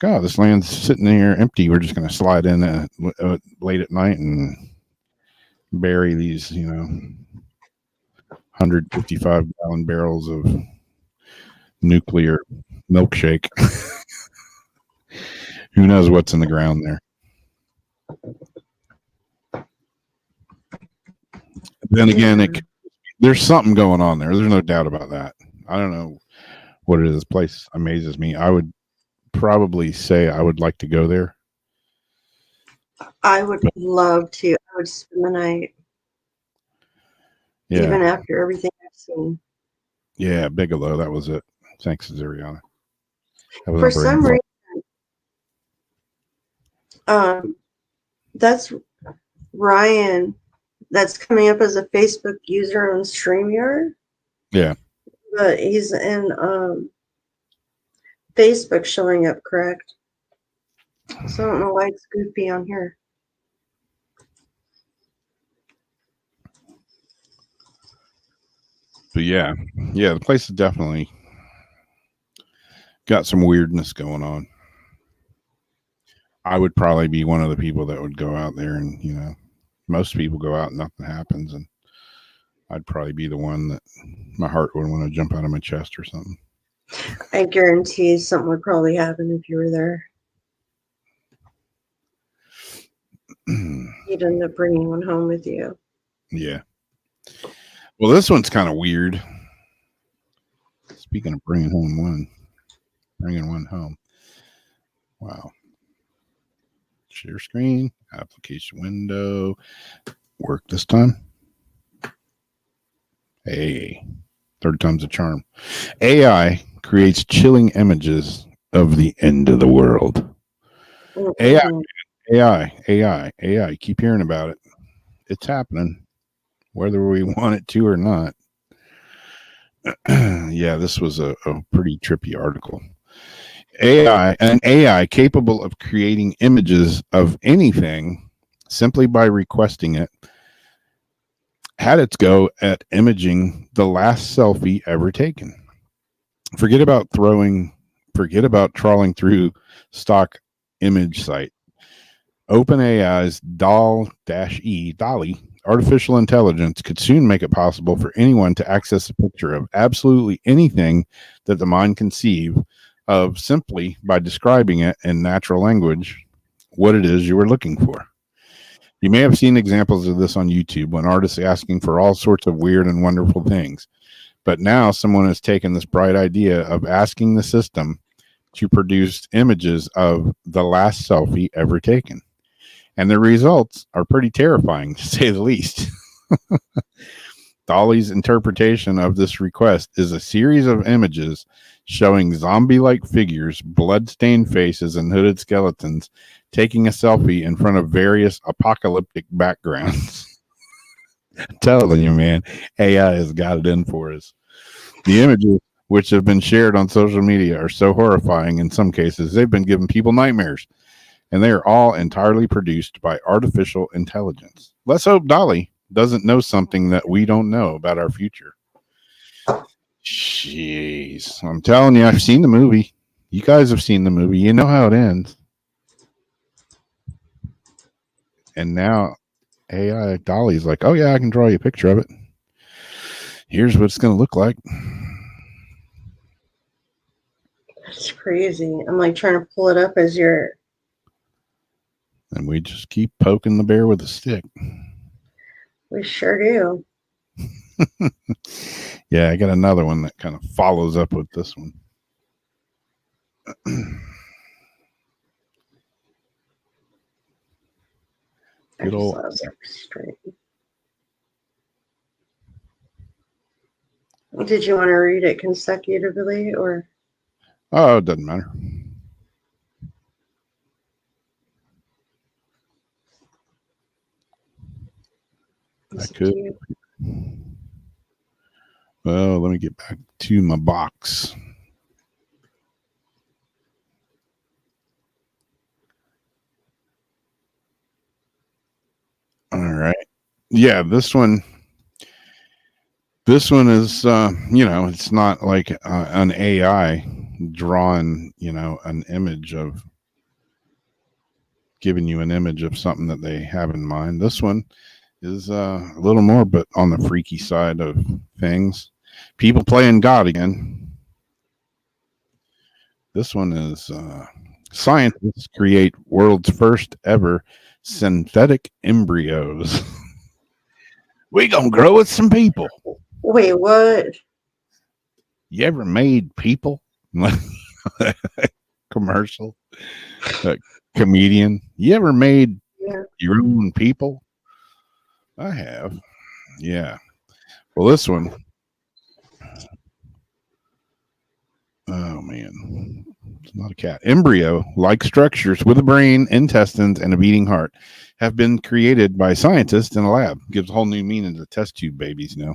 [SPEAKER 2] oh, this land's sitting here empty. We're just going to slide in late at night and bury these, 155-gallon barrels of nuclear milkshake. Who knows what's in the ground there? Then again, there's something going on there. There's no doubt about that. I don't know what it is. This place amazes me. I would probably say I would like to go there.
[SPEAKER 3] I would love to. I would spend the night. Yeah. Even after everything I've seen.
[SPEAKER 2] Yeah, Bigelow. That was it. Thanks, Zariana.
[SPEAKER 3] For some reason, that's Ryan. That's coming up as a Facebook user on StreamYard.
[SPEAKER 2] Yeah.
[SPEAKER 3] But he's in Facebook showing up correct. So I don't know why it's goofy on here.
[SPEAKER 2] But yeah, the place is definitely got some weirdness going on. I would probably be one of the people that would go out there, and most people go out and nothing happens, and I'd probably be the one that my heart would want to jump out of my chest or something.
[SPEAKER 3] I guarantee something would probably happen if you were there. You'd end up bringing one home with you.
[SPEAKER 2] Yeah. Well, this one's kind of weird. Speaking of bringing one home. Wow. Share screen, application window. Work this time. Hey, third time's a charm. AI creates chilling images of the end of the world. Mm-hmm. AI. Keep hearing about it. It's happening, whether we want it to or not. Yeah, this was a pretty trippy article. An AI capable of creating images of anything simply by requesting it had its go at imaging the last selfie ever taken. Forget about trawling through stock image site. OpenAI's DALL-E artificial intelligence could soon make it possible for anyone to access a picture of absolutely anything that the mind conceive of simply by describing it in natural language what it is you were looking for. You may have seen examples of this on YouTube when artists are asking for all sorts of weird and wonderful things. But now someone has taken this bright idea of asking the system to produce images of the last selfie ever taken. And the results are pretty terrifying, to say the least. DALL-E's interpretation of this request is a series of images showing zombie-like figures, blood-stained faces, and hooded skeletons taking a selfie in front of various apocalyptic backgrounds. I'm telling you, man, AI has got it in for us. The images, which have been shared on social media, are so horrifying in some cases, they've been giving people nightmares. And they are all entirely produced by artificial intelligence. Let's hope DALL-E doesn't know something that we don't know about our future. Jeez. I'm telling you, I've seen the movie. You guys have seen the movie. You know how it ends. And now AI DALL-E's like, oh, yeah, I can draw you a picture of it. Here's what it's going to look like.
[SPEAKER 3] That's crazy. I'm like trying to pull it up as you're...
[SPEAKER 2] And we just keep poking the bear with a stick.
[SPEAKER 3] We sure do.
[SPEAKER 2] Yeah, I got another one that kind of follows up with this one. Good old.
[SPEAKER 3] Did you want to read it consecutively or?
[SPEAKER 2] Oh, it doesn't matter. I could. Well, let me get back to my box. All right. Yeah, this one is, it's not like an AI drawing, an image of giving you an image of something that they have in mind. This one is a little more, but on the freaky side of things. People playing God again. This one is scientists create world's first ever synthetic embryos. We gonna grow with some people.
[SPEAKER 3] Wait, what?
[SPEAKER 2] You ever made people? Commercial? Comedian? You ever made your own people? I have. Yeah. Well, this one. Oh, man. It's not a cat. Embryo-like structures with a brain, intestines, and a beating heart have been created by scientists in a lab. Gives a whole new meaning to test tube babies now.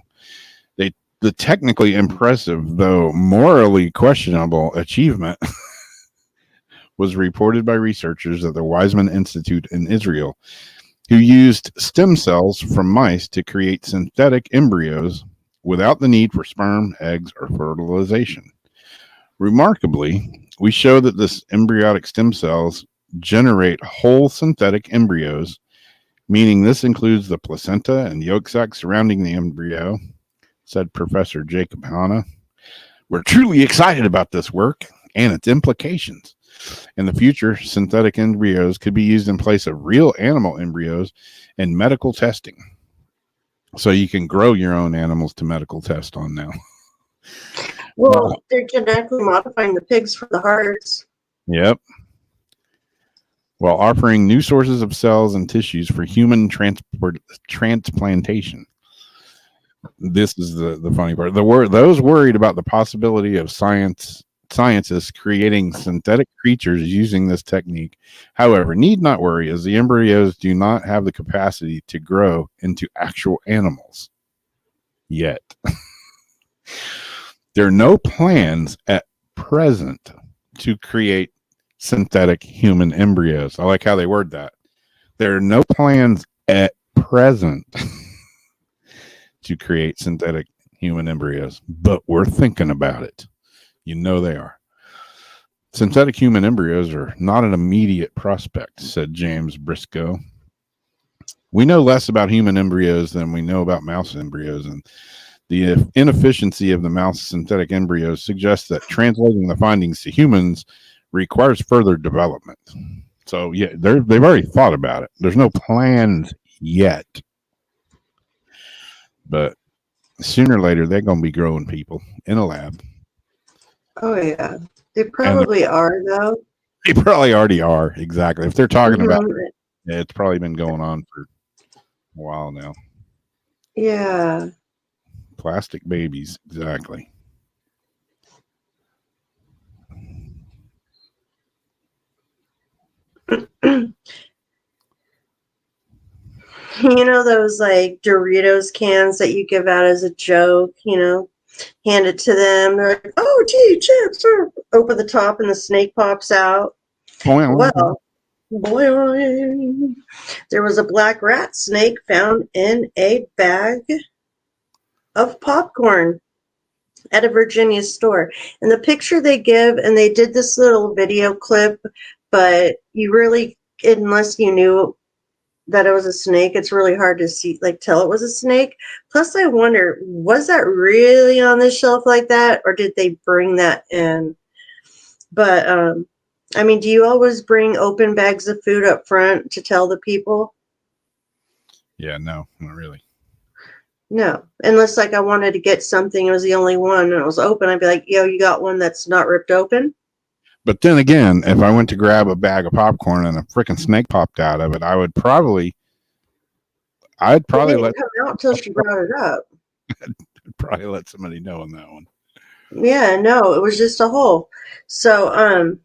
[SPEAKER 2] The technically impressive, though morally questionable achievement was reported by researchers at the Weizmann Institute in Israel, who used stem cells from mice to create synthetic embryos without the need for sperm, eggs, or fertilization. Remarkably, we show that this embryonic stem cells generate whole synthetic embryos, meaning this includes the placenta and yolk sac surrounding the embryo, said Professor Jacob Hanna. We're truly excited about this work and its implications. In the future, synthetic embryos could be used in place of real animal embryos in medical testing. So you can grow your own animals to medical test on now.
[SPEAKER 3] Well, they're genetically modifying the pigs for the hearts.
[SPEAKER 2] Yep. While offering new sources of cells and tissues for human transplantation. This is the funny part. Those worried about the possibility of scientists creating synthetic creatures using this technique, however, need not worry, as the embryos do not have the capacity to grow into actual animals yet. There are no plans at present to create synthetic human embryos. I like how they word that. There are no plans at present to create synthetic human embryos, but we're thinking about it. You know they are. Synthetic human embryos are not an immediate prospect, said James Briscoe. We know less about human embryos than we know about mouse embryos, and the inefficiency of the mouse synthetic embryos suggests that translating the findings to humans requires further development. So, yeah, they've already thought about it. There's no plans yet. But sooner or later, they're going to be growing people in a lab.
[SPEAKER 3] Oh, yeah. They probably are, though.
[SPEAKER 2] They probably already are, exactly. If they're talking about it, it's probably been going on for a while now.
[SPEAKER 3] Yeah.
[SPEAKER 2] Plastic babies, exactly.
[SPEAKER 3] You know those like Doritos cans that you give out as a joke, hand it to them. They're like, oh, gee, chips. Open the top and the snake pops out. Well, boing. There was a black rat snake found in a bag of popcorn at a Virginia store. And the picture they give, and they did this little video clip, but you really, unless you knew that it was a snake, it's really hard to see, tell it was a snake. Plus, I wonder, was that really on the shelf like that, or did they bring that in? But, do you always bring open bags of food up front to tell the people?
[SPEAKER 2] Yeah, no, not really.
[SPEAKER 3] No, unless like I wanted to get something, it was the only one, and it was open. I'd be like, "Yo, you got one that's not ripped open?"
[SPEAKER 2] But then again, if I went to grab a bag of popcorn and a freaking snake popped out of it, I'd probably
[SPEAKER 3] It didn't come out until she brought it up.
[SPEAKER 2] probably let somebody know on that one.
[SPEAKER 3] Yeah, no, it was just a hole. So,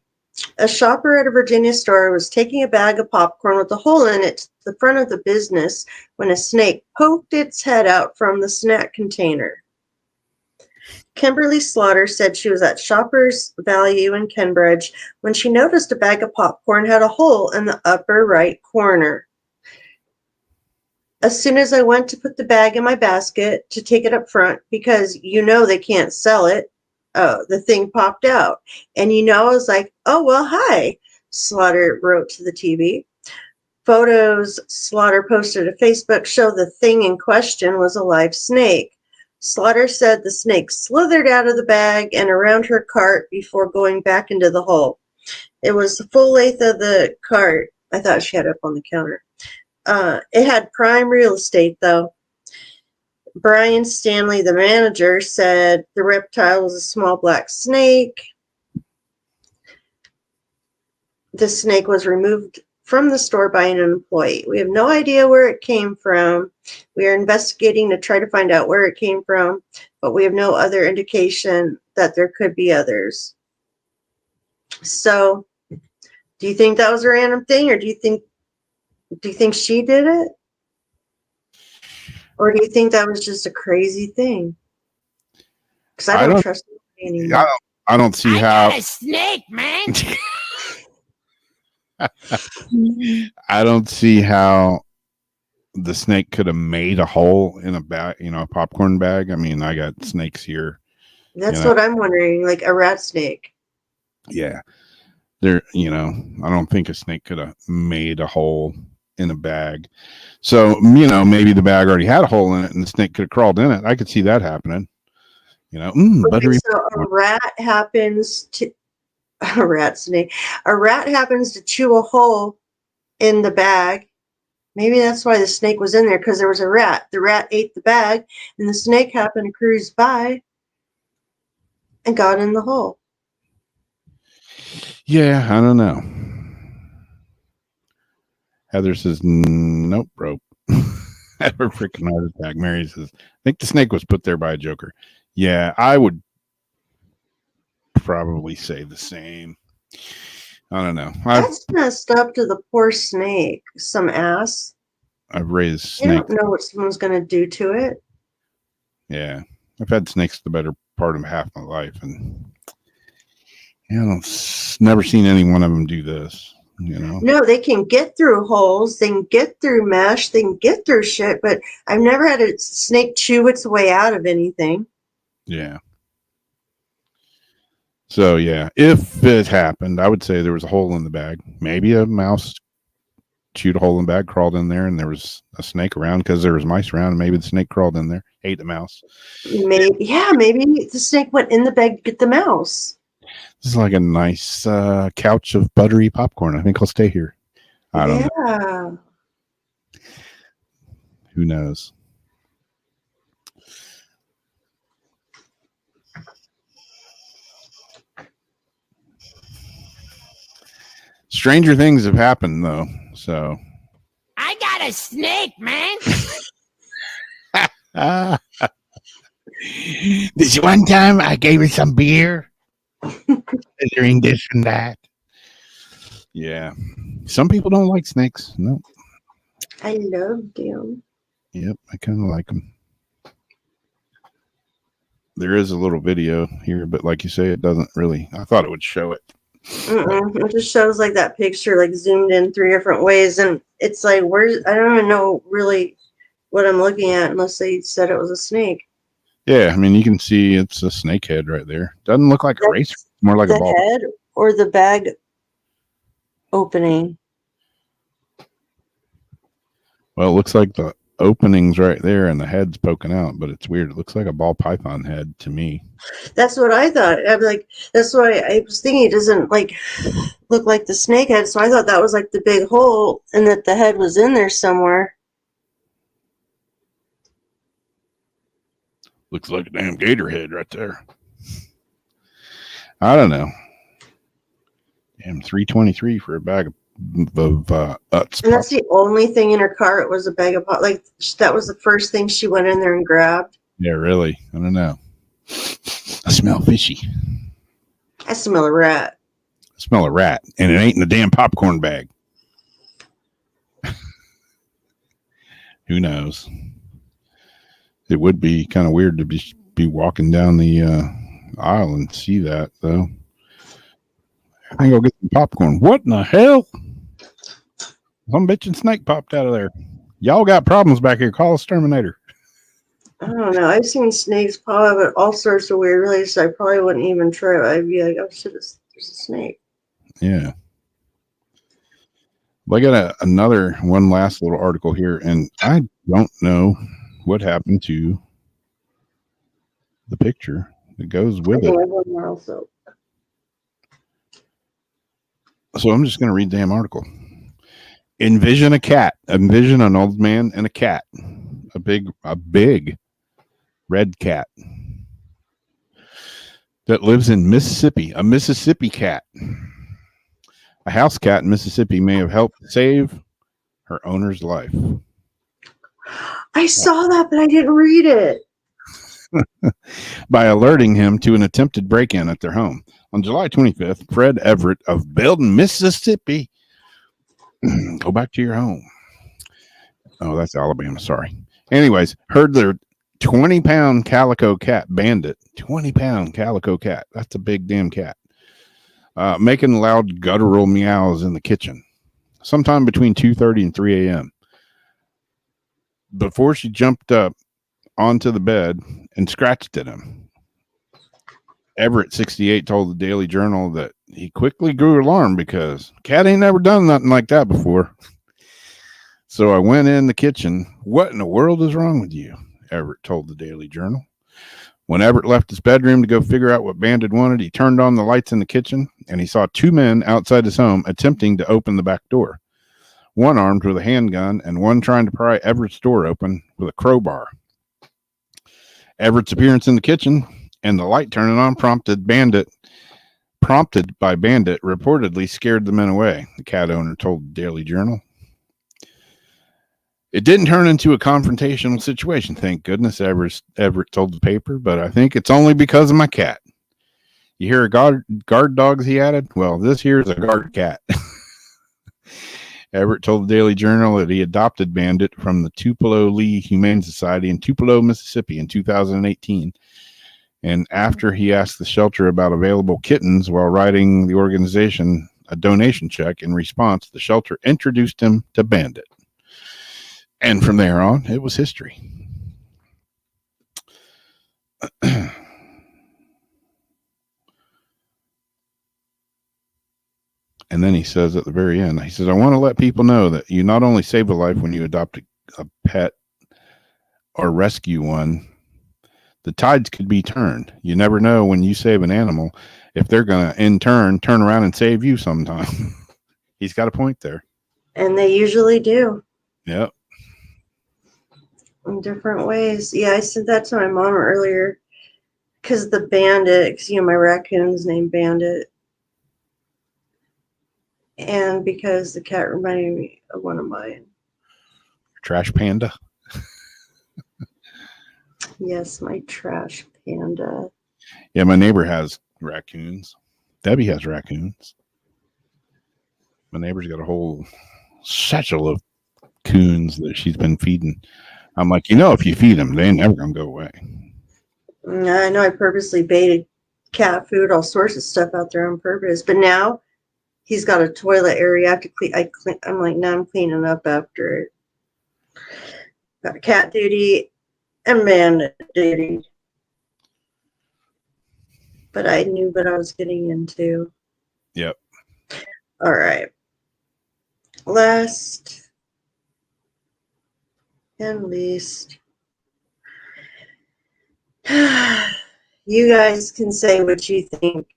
[SPEAKER 3] a shopper at a Virginia store was taking a bag of popcorn with a hole in it to the front of the business when a snake poked its head out from the snack container. Kimberly Slaughter said she was at Shoppers Value in Cambridge when she noticed a bag of popcorn had a hole in the upper right corner. As soon as I went to put the bag in my basket to take it up front, because they can't sell it, the thing popped out. And I was like, "Oh, well, hi," Slaughter wrote to the TV. Photos Slaughter posted to Facebook show the thing in question was a live snake. Slaughter said the snake slithered out of the bag and around her cart before going back into the hole. It was the full length of the cart. I thought she had it up on the counter. It had prime real estate, though. Brian Stanley, the manager, said the reptile was a small black snake. The snake was removed from the store by an employee. We have no idea where it came from. We are investigating to try to find out where it came from, but we have no other indication that there could be others. So, do you think that was a random thing, or do you think she did it? Or do you think that was just a crazy thing? Because I don't trust anybody anymore.
[SPEAKER 2] I don't see how.
[SPEAKER 4] Got a snake, man.
[SPEAKER 2] I don't see how the snake could have made a hole in a bag, a popcorn bag. I mean, I got snakes here.
[SPEAKER 3] That's what I'm wondering, like a rat snake.
[SPEAKER 2] Yeah. I don't think a snake could have made a hole in a bag. So, maybe the bag already had a hole in it and the snake could have crawled in it. I could see that happening. Buttery.
[SPEAKER 3] So a rat happens to chew a hole in the bag. Maybe that's why the snake was in there, because there was a rat. The rat ate the bag, and the snake happened to cruise by and got in the hole.
[SPEAKER 2] Yeah, I don't know. Heather says, nope, bro. Have a freaking heart attack. Mary says, I think the snake was put there by a joker. Yeah, I would probably say the same. I don't know.
[SPEAKER 3] That's messed up to the poor snake. Some ass.
[SPEAKER 2] I've raised snakes.
[SPEAKER 3] You don't know what someone's going to do to it.
[SPEAKER 2] Yeah. I've had snakes the better part of half my life, and I've never seen any one of them do this.
[SPEAKER 3] No, they can get through holes, they can get through mesh, they can get through shit, but I've never had a snake chew its way out of anything.
[SPEAKER 2] Yeah. So, yeah, if it happened, I would say there was a hole in the bag. Maybe a mouse chewed a hole in the bag, crawled in there, and there was a snake around because there was mice around, and maybe the snake crawled in there, ate the mouse.
[SPEAKER 3] Maybe the snake went in the bag to get the mouse.
[SPEAKER 2] This is like a nice couch of buttery popcorn. I think I'll stay here. I don't know. Who knows? Stranger things have happened, though. So
[SPEAKER 4] I got a snake, man.
[SPEAKER 2] This one time I gave her some beer. Doing this and that. Yeah. Some people don't like snakes. No.
[SPEAKER 3] I love them.
[SPEAKER 2] Yep, I kind of like them. There is a little video here, but like you say, it doesn't really. I thought it would show it.
[SPEAKER 3] It just shows like that picture, like zoomed in 3 different ways, and it's like, I don't even know really what I'm looking at unless they said it was a snake.
[SPEAKER 2] Yeah, I mean, you can see it's a snake head right there. Doesn't look like a racer, more like a ball.
[SPEAKER 3] The head or the bag opening?
[SPEAKER 2] Well, it looks like the opening's right there and the head's poking out, but it's weird. It looks like a ball python head to me.
[SPEAKER 3] That's what I thought. I'm like, that's why I was thinking it doesn't like look like the snake head. So I thought that was like the big hole and that the head was in there somewhere.
[SPEAKER 2] Looks like a damn gator head right there. I don't know. Damn, $3.23 for a bag of Utz.
[SPEAKER 3] And that's the only thing in her car. It was a bag of pot. Like, that was the first thing she went in there and grabbed.
[SPEAKER 2] Yeah, really. I don't know. I smell fishy.
[SPEAKER 3] I smell a rat.
[SPEAKER 2] I smell a rat, and it ain't in the damn popcorn bag. Who knows? It would be kind of weird to be walking down the aisle and see that, though. I think I'll get some popcorn. What in the hell? Some bitchin' snake popped out of there. Y'all got problems back here. Call a exterminator.
[SPEAKER 3] I don't know. I've seen snakes pop up at all sorts of weird places. I probably wouldn't even try. I'd be like, oh shit, there's a snake.
[SPEAKER 2] Yeah. Well, I got one last little article here, and I don't know what happened to the picture that goes with it. So I'm just going to read the damn article. Envision a cat. Envision an old man and a cat. A big red cat that lives in Mississippi. A Mississippi cat. A house cat in Mississippi may have helped save her owner's life.
[SPEAKER 3] I saw that, but I didn't read it.
[SPEAKER 2] By alerting him to an attempted break-in at their home. On July 25th, Fred Everett of Belden, Mississippi. Go back to your home. Oh, that's Alabama. Sorry. Anyways, heard their 20-pound calico cat, Bandit. 20-pound calico cat. That's a big damn cat. Making loud guttural meows in the kitchen. Sometime between 2:30 and 3 a.m. Before she jumped up onto the bed and scratched at him. Everett, 68, told the Daily Journal that he quickly grew alarmed because cat ain't never done nothing like that before. So I went in the kitchen. What in the world is wrong with you? Everett told the Daily Journal. When Everett left his bedroom to go figure out what Bandit wanted, he turned on the lights in the kitchen and he saw two men outside his home attempting to open the back door. One armed with a handgun and one trying to pry Everett's door open with a crowbar. Everett's appearance in the kitchen and the light turning on prompted by Bandit reportedly scared the men away, the cat owner told the Daily Journal. It didn't turn into a confrontational situation, thank goodness, Everett told the paper, but I think it's only because of my cat. You hear of guard dogs, he added? Well, this here is a guard cat. Everett told the Daily Journal that he adopted Bandit from the Tupelo Lee Humane Society in Tupelo, Mississippi in 2018. And after he asked the shelter about available kittens while writing the organization a donation check in response, the shelter introduced him to Bandit. And from there on, it was history. And then he says at the very end, he says, I want to let people know that you not only save a life when you adopt a pet or rescue one, the tides could be turned. You never know when you save an animal if they're going to, in turn around and save you sometime. He's got a point there.
[SPEAKER 3] And they usually do.
[SPEAKER 2] Yep.
[SPEAKER 3] In different ways. Yeah, I said that to my mom earlier because the Bandit, because, my raccoon's named Bandit. And because the cat reminded me of one of mine.
[SPEAKER 2] Trash Panda.
[SPEAKER 3] Yes, my trash panda.
[SPEAKER 2] Yeah, my neighbor has raccoons. Debbie has raccoons. My neighbor's got a whole satchel of coons that she's been feeding. I'm like, if you feed them, they ain't never going to go away.
[SPEAKER 3] I know I purposely baited cat food, all sorts of stuff out there on purpose. But now he's got a toilet area. I have to clean. I'm like, now I'm cleaning up after it. Got cat duty and Bandit duty. But I knew what I was getting into.
[SPEAKER 2] Yep.
[SPEAKER 3] All right. Last and least, you guys can say what you think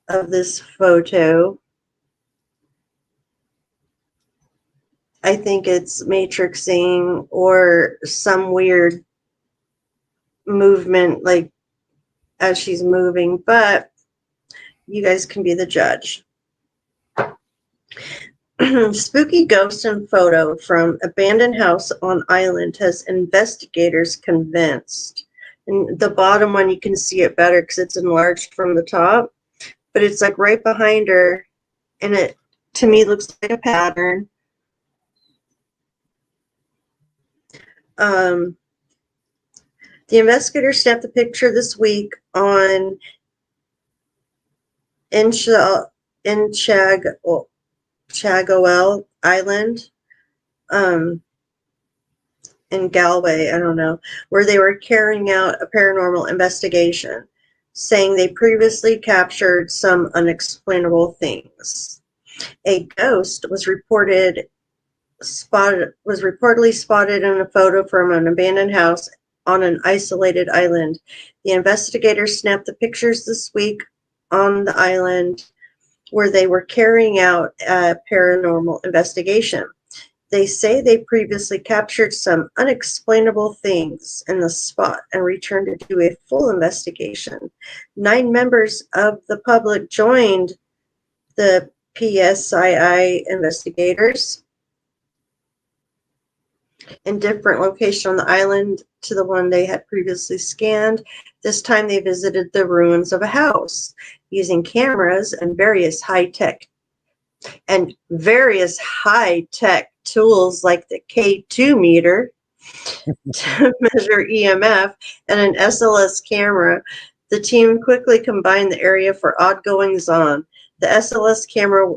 [SPEAKER 3] of this photo. I think it's matrixing or some weird movement, like as she's moving, but you guys can be the judge. Spooky ghost and photo from abandoned house on island has investigators convinced. And the bottom one, you can see it better because it's enlarged from the top, but it's like right behind her, and it to me looks like a pattern. The investigators snapped the picture this week on Chagoel Island, in Galway, I don't know, where they were carrying out a paranormal investigation, saying they previously captured some unexplainable things. A ghost was reportedly spotted in a photo from an abandoned house on an isolated island. The investigators snapped the pictures this week on the island where they were carrying out a paranormal investigation. They say they previously captured some unexplainable things in the spot and returned to do a full investigation. 9 members of the public joined the PSII investigators in different locations on the island to the one they had previously scanned. This time they visited the ruins of a house using cameras and various high-tech tools like the K2 meter to measure EMF and an SLS camera. The team quickly combined the area for odd goings on. The SLS camera,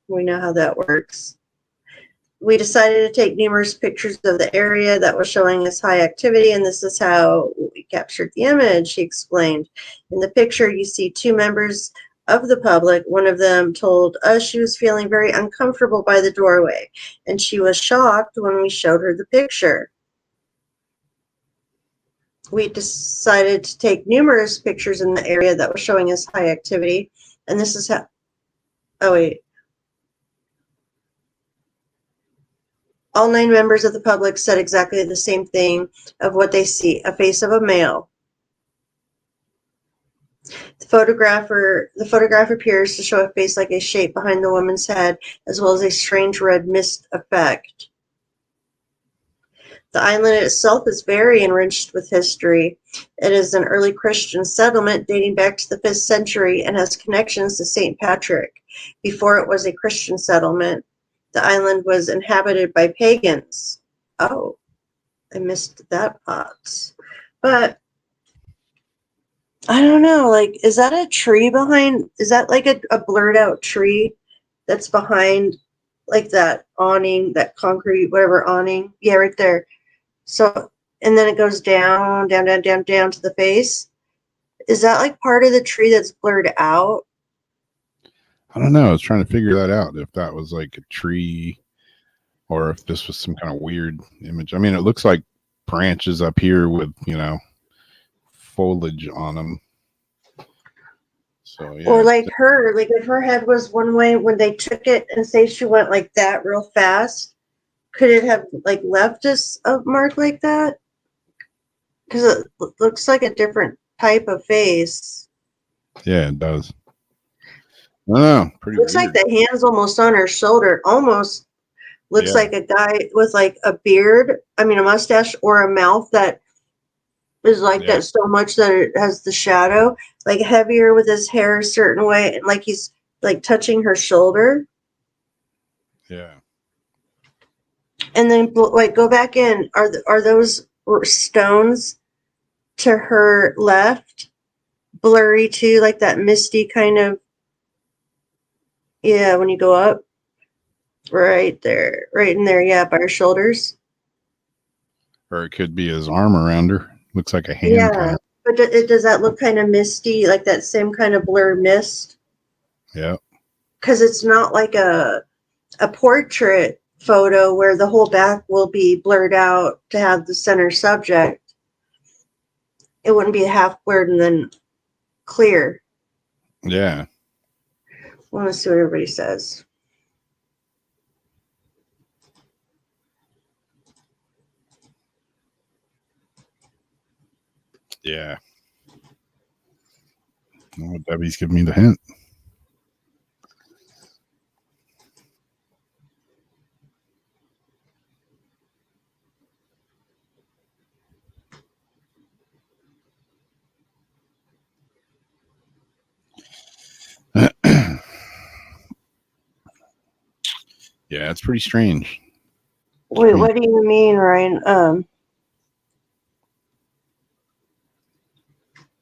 [SPEAKER 3] we know how that works. We decided to take numerous pictures of the area that was showing us high activity, and this is how we captured the image, he explained. In the picture, you see 2 members of the public. One of them told us she was feeling very uncomfortable by the doorway, and she was shocked when we showed her the picture. We decided to take numerous pictures in the area that was showing us high activity, and this is how, all 9 members of the public said exactly the same thing of what they see, a face of a male. The photograph appears to show a face like a shape behind the woman's head, as well as a strange red mist effect. The island itself is very enriched with history. It is an early Christian settlement dating back to the 5th century and has connections to St. Patrick. Before it was a Christian settlement, the island was inhabited by pagans. Oh, I missed that part. But I don't know, like, is that a tree behind? Is that like a blurred out tree that's behind, like, that awning, that concrete, whatever awning? Yeah, right there. So, and then it goes down to the face. Is that like part of the tree that's blurred out?
[SPEAKER 2] I don't know. I was trying to figure that out, if that was like a tree or if this was some kind of weird image. I mean, it looks like branches up here with, foliage on them. So, yeah.
[SPEAKER 3] Or like her, like if her head was one way when they took it and say she went like that real fast, could it have like left us a mark like that? Because it looks like a different type of face.
[SPEAKER 2] Yeah, it does. Oh, pretty
[SPEAKER 3] looks
[SPEAKER 2] weird.
[SPEAKER 3] Like the hands almost on her shoulder. Almost looks like a guy with like a beard. I mean, a mustache or a mouth that is like that so much that it has the shadow, like heavier with his hair a certain way, and like he's like touching her shoulder.
[SPEAKER 2] Yeah.
[SPEAKER 3] And then like go back in. Are those stones to her left blurry too, like that misty kind of? Yeah, when you go up, right there, right in there. Yeah, by her shoulders.
[SPEAKER 2] Or it could be his arm around her. Looks like a hand.
[SPEAKER 3] Yeah, but does that look kind of misty, like that same kind of blur mist?
[SPEAKER 2] Yeah.
[SPEAKER 3] Because it's not like a portrait photo where the whole back will be blurred out to have the center subject. It wouldn't be half blurred and then clear.
[SPEAKER 2] Yeah.
[SPEAKER 3] I want to see what everybody says.
[SPEAKER 2] Yeah. Well, Debbie's giving me the hint. Yeah, it's pretty strange.
[SPEAKER 3] Wait, what do you mean, Ryan?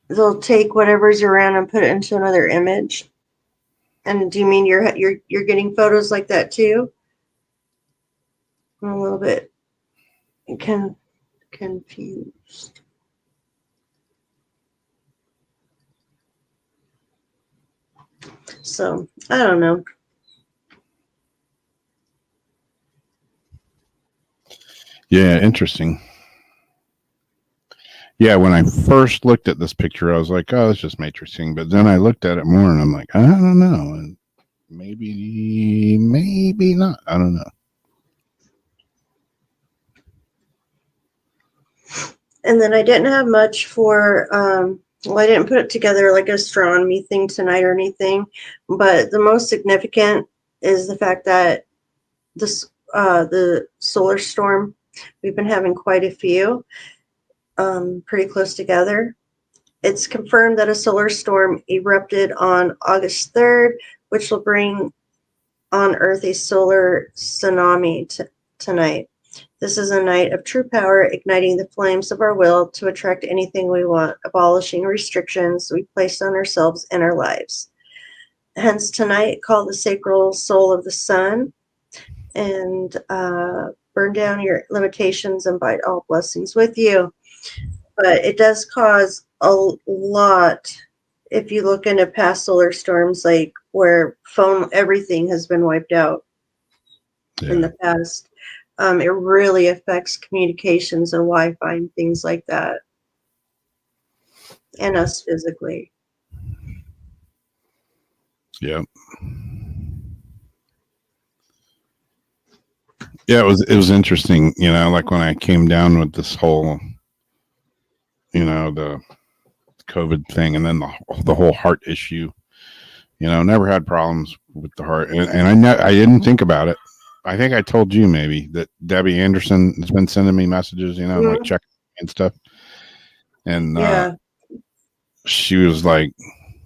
[SPEAKER 3] They'll take whatever's around and put it into another image. And do you mean you're getting photos like that too? I'm a little bit confused. So I don't know.
[SPEAKER 2] Yeah, interesting. Yeah, when I first looked at this picture, I was like, "Oh, it's just matrixing." But then I looked at it more, and I'm like, "I don't know, and maybe not. I don't know."
[SPEAKER 3] And then I didn't have much for. Well, I didn't put it together like astronomy thing tonight or anything, but the most significant is the fact that this the solar storm. We've been having quite a few, pretty close together. It's confirmed that a solar storm erupted on August 3rd, which will bring on Earth a solar tsunami tonight. This is a night of true power, igniting the flames of our will to attract anything we want, abolishing restrictions we place on ourselves and our lives. Hence, tonight, call the sacral soul of the sun and burn down your limitations and invite all blessings with you. But it does cause a lot if you look into past solar storms, like where everything has been wiped out in the past. It really affects communications and Wi-Fi and things like that, and us physically.
[SPEAKER 2] Yeah. Yeah, it was interesting, like when I came down with this whole, the COVID thing, and then the whole heart issue. Never had problems with the heart, and I didn't think about it. I think I told you maybe that Debbie Anderson has been sending me messages, like checking and stuff, and she was like,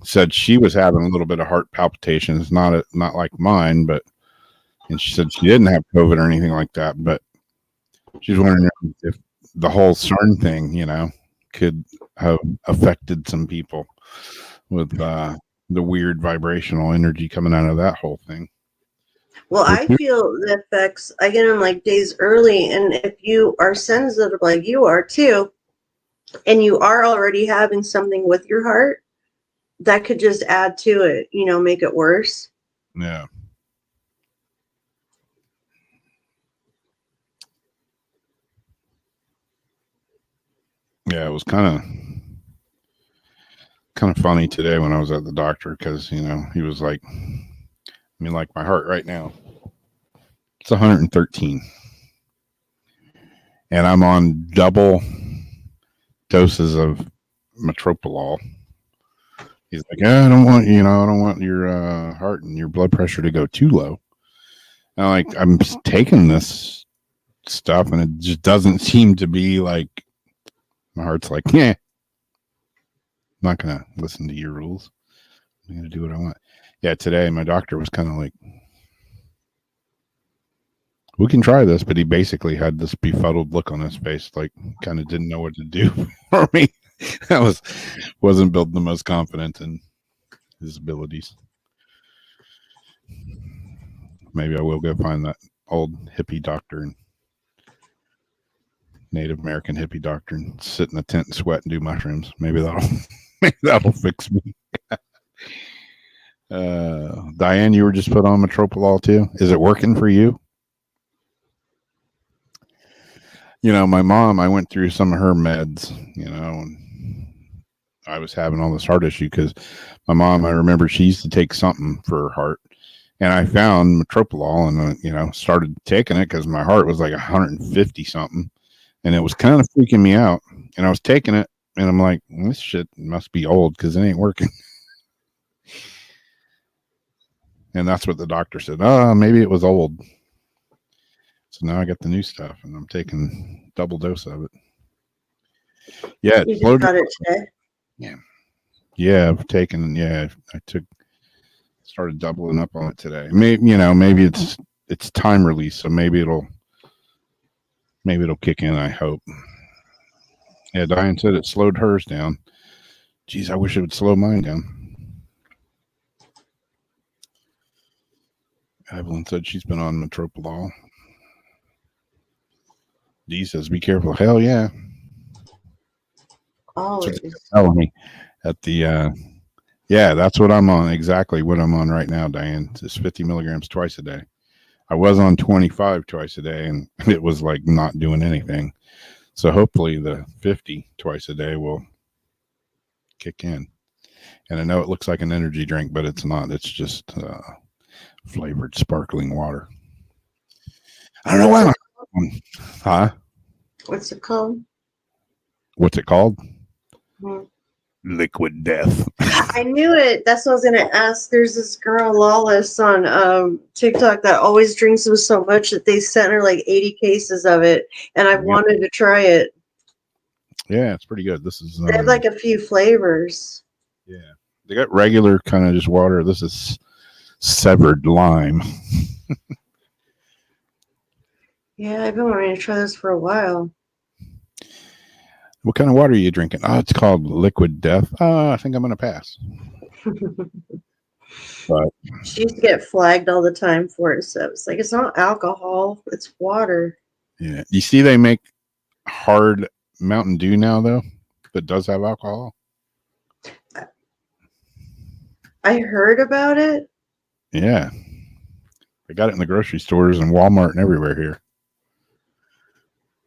[SPEAKER 2] said she was having a little bit of heart palpitations, not like mine, but, and she said she didn't have COVID or anything like that, but she's wondering if the whole CERN thing, could have affected some people with the weird vibrational energy coming out of that whole thing.
[SPEAKER 3] Well, I feel the effects, I get them like days early, and if you are sensitive like you are too, and you are already having something with your heart, that could just add to it, make it worse.
[SPEAKER 2] Yeah. Yeah, it was kind of funny today when I was at the doctor, because he was like, like my heart right now, it's 113, and I'm on double doses of metoprolol. He's like, I don't want your heart and your blood pressure to go too low. And I'm taking this stuff, and it just doesn't seem to be like, my heart's like, yeah, I'm not gonna listen to your rules. I'm gonna do what I want. Yeah, today my doctor was kind of like, we can try this, but he basically had this befuddled look on his face, like kind of didn't know what to do for me. That wasn't built the most confident in his abilities. Maybe I will go find that old hippie doctor, and Native American hippie doctor, and sit in a tent and sweat and do mushrooms. Maybe that'll fix me. Diane, you were just put on metoprolol too. Is it working for you? My mom, I went through some of her meds, and I was having all this heart issue because my mom, I remember she used to take something for her heart, and I found metoprolol, and started taking it because my heart was like 150 something, and it was kind of freaking me out. And I was taking it, And I'm like, this shit must be old because it ain't working. And that's what the doctor said. Oh, maybe it was old. So now I got the new stuff, and I'm taking double dose of it. Yeah,
[SPEAKER 3] you just got it today.
[SPEAKER 2] Yeah, I've taken. Yeah, started doubling up on it today. Maybe it's time release, so maybe it'll kick in. I hope. Yeah, Diane said it slowed hers down. Geez, I wish it would slow mine down. Evelyn said she's been on Metropolol. Dee says, be careful. Hell yeah.
[SPEAKER 3] Always.
[SPEAKER 2] Telling me at the, yeah, that's what I'm on. Exactly what I'm on right now, Diane. It's 50 milligrams twice a day. I was on 25 twice a day, and it was like not doing anything. So hopefully the 50 twice a day will kick in. And I know it looks like an energy drink, but it's not. It's just flavored sparkling water. I don't know why. Huh?
[SPEAKER 3] What's it called?
[SPEAKER 2] What's it called?
[SPEAKER 3] Hmm.
[SPEAKER 2] Liquid Death.
[SPEAKER 3] I knew it. That's what I was going to ask. There's this girl, Lawless, on TikTok that always drinks them so much that they sent her like 80 cases of it. And I wanted to try it.
[SPEAKER 2] Yeah, it's pretty good. This is.
[SPEAKER 3] They have like a few flavors.
[SPEAKER 2] Yeah. They got regular kind of just water. This is severed lime.
[SPEAKER 3] Yeah, I've been wanting to try this for a while.
[SPEAKER 2] What kind of water are you drinking? Oh, it's called Liquid Death. I think I'm going to pass. But
[SPEAKER 3] she used to get flagged all the time for it. So it's like, it's not alcohol, it's water.
[SPEAKER 2] Yeah. You see, they make hard Mountain Dew now, though, that does have alcohol.
[SPEAKER 3] I heard about it.
[SPEAKER 2] Yeah. They got it in the grocery stores and Walmart and everywhere here.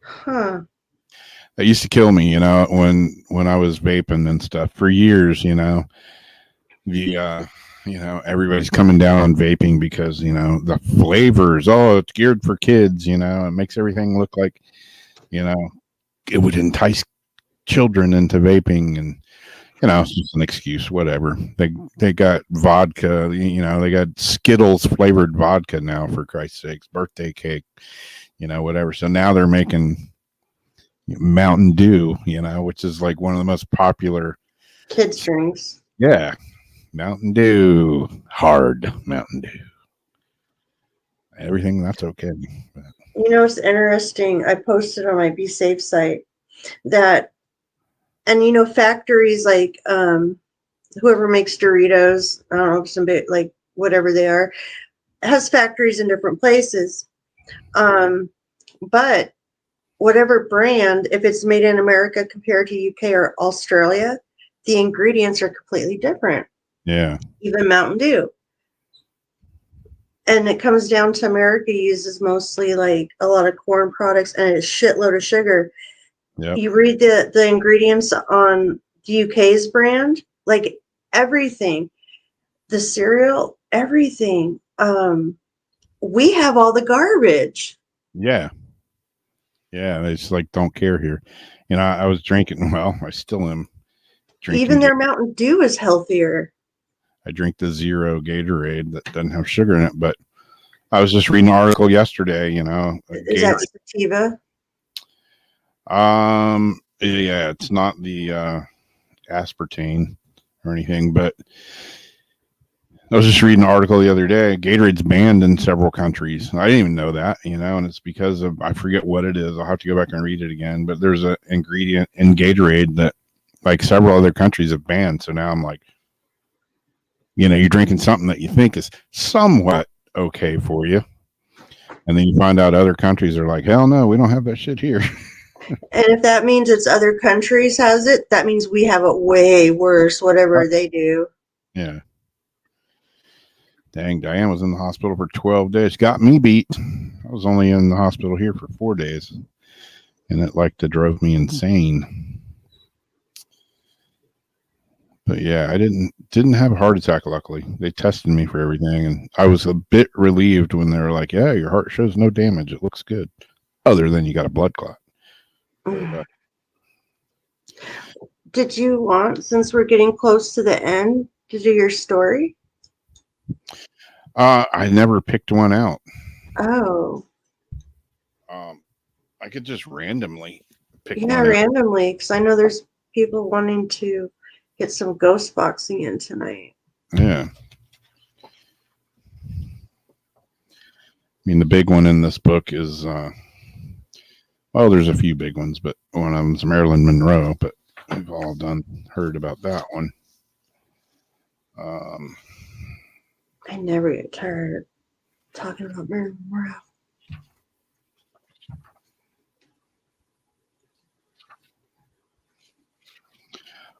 [SPEAKER 3] Huh.
[SPEAKER 2] That used to kill me, when I was vaping and stuff for years, everybody's coming down on vaping because, the flavors, it's geared for kids, it makes everything look like, it would entice children into vaping, and, it's just an excuse, whatever. They got vodka, they got Skittles flavored vodka now, for Christ's sakes, birthday cake, whatever. So now they're making Mountain Dew, which is like one of the most popular
[SPEAKER 3] kids drinks.
[SPEAKER 2] Yeah. Mountain Dew, hard Mountain Dew. Everything that's okay. But.
[SPEAKER 3] It's interesting. I posted on my Be Safe site that, and factories like whoever makes Doritos, I don't know, some bit like whatever they are, has factories in different places. But whatever brand, if it's made in America compared to UK or Australia, the ingredients are completely different.
[SPEAKER 2] Yeah.
[SPEAKER 3] Even Mountain Dew. And it comes down to America uses mostly like a lot of corn products and a shitload of sugar.
[SPEAKER 2] Yep.
[SPEAKER 3] You read the ingredients on the UK's brand, like everything, the cereal, everything. We have all the garbage.
[SPEAKER 2] Yeah. Yeah, they just like don't care here. I was drinking. Well, I still am drinking.
[SPEAKER 3] Even their Mountain Dew is healthier.
[SPEAKER 2] I drink the Zero Gatorade that doesn't have sugar in it, but I was just reading an article yesterday.
[SPEAKER 3] Is
[SPEAKER 2] Gatorade.
[SPEAKER 3] that sativa?
[SPEAKER 2] Yeah, it's not the aspartame or anything, but I was just reading an article the other day. Gatorade's banned in several countries. I didn't even know that, and it's because of, I forget what it is. I'll have to go back and read it again, but there's an ingredient in Gatorade that like several other countries have banned. So now I'm like, you're drinking something that you think is somewhat okay for you. And then you find out other countries are like, hell no, we don't have that shit here.
[SPEAKER 3] And if that means it's other countries has it, that means we have it way worse, whatever they do.
[SPEAKER 2] Yeah. Dang, Diane was in the hospital for 12 days. Got me beat. I was only in the hospital here for 4 days. And it drove me insane. But yeah, I didn't have a heart attack, luckily. They tested me for everything, and I was a bit relieved when they were like, yeah, your heart shows no damage. It looks good. Other than you got a blood clot.
[SPEAKER 3] Did you want, since we're getting close to the end, to do your story?
[SPEAKER 2] I never picked one out.
[SPEAKER 3] Oh.
[SPEAKER 2] I could just randomly pick one.
[SPEAKER 3] Yeah, randomly, because I know there's people wanting to get some ghost boxing in tonight.
[SPEAKER 2] Yeah. I mean, the big one in this book is, well, there's a few big ones, but one of them's Marilyn Monroe, but we've all heard about that one.
[SPEAKER 3] I never get tired of talking about Marilyn Monroe.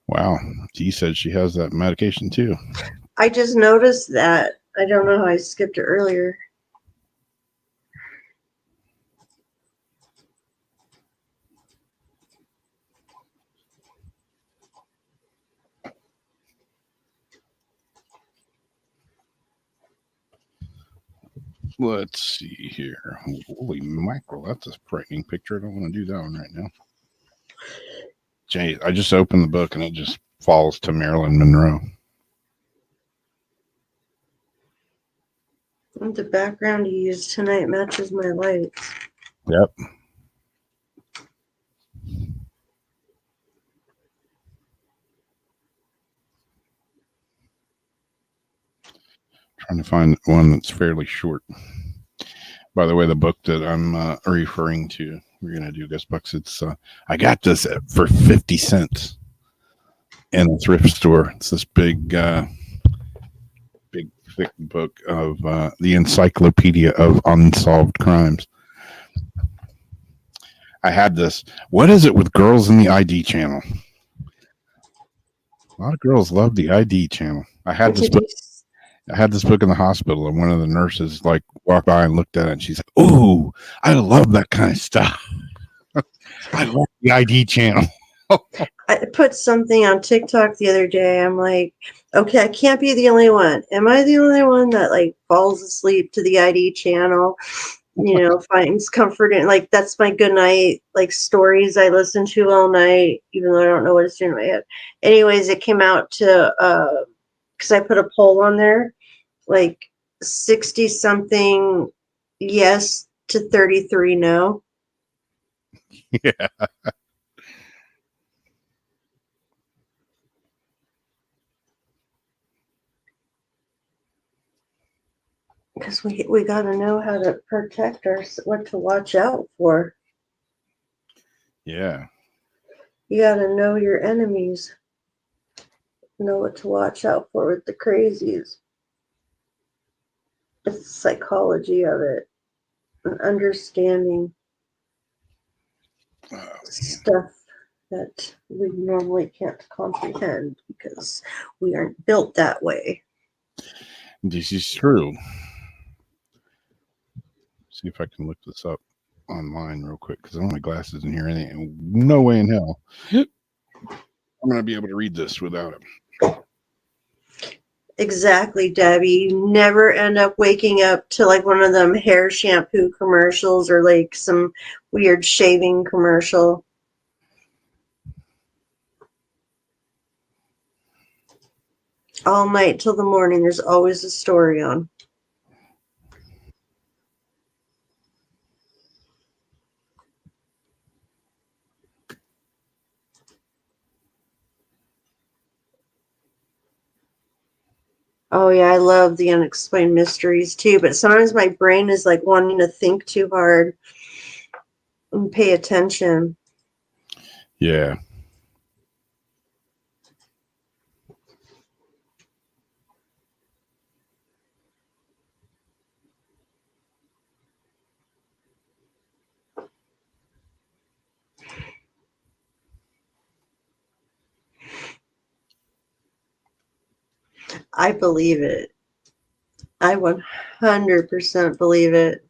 [SPEAKER 2] Wow. Dee said she has that medication too.
[SPEAKER 3] I just noticed that. I don't know how I skipped it earlier.
[SPEAKER 2] Let's see here. Holy mackerel. That's a frightening picture. I don't want to do that one right now. Jay, I just opened the book and it just falls to Marilyn Monroe.
[SPEAKER 3] The background you used tonight matches my lights.
[SPEAKER 2] Yep. Trying to find one that's fairly short. By the way, the book that I'm referring to, we're going to do Ghost Bucks. It's I got this for 50 cents in a thrift store. It's this big thick book of the Encyclopedia of Unsolved Crimes. I had this. What is it with girls in the ID channel? A lot of girls love the ID channel. I had this book in the hospital, and one of the nurses like walked by and looked at it, and she's like, "Ooh, I love that kind of stuff. I love the ID channel."
[SPEAKER 3] I put something on TikTok the other day. I'm like, okay, I can't be the only one. Am I the only one that like falls asleep to the ID channel? You know, finds comfort in, like, that's my good night, like, stories I listen to all night, even though I don't know what it's doing in my head. Anyways, it came out to, because I put a poll on there, like 60 something yes to 33 no.
[SPEAKER 2] Yeah.
[SPEAKER 3] Because we got to know how to protect what to watch out for.
[SPEAKER 2] Yeah.
[SPEAKER 3] You got to know your enemies. Know what to watch out for with the crazies. It's the psychology of it. And understanding stuff that we normally can't comprehend because we aren't built that way.
[SPEAKER 2] This is true. See if I can look this up online real quick because I don't have my glasses in here. And no way in hell I'm going to be able to read this without it.
[SPEAKER 3] Exactly, Debbie. You never end up waking up to like one of them hair shampoo commercials or like some weird shaving commercial. All night till the morning, there's always a story on. Oh yeah, I love the unexplained mysteries too, but sometimes my brain is like wanting to think too hard and pay attention.
[SPEAKER 2] Yeah.
[SPEAKER 3] I believe it. I 100% believe it.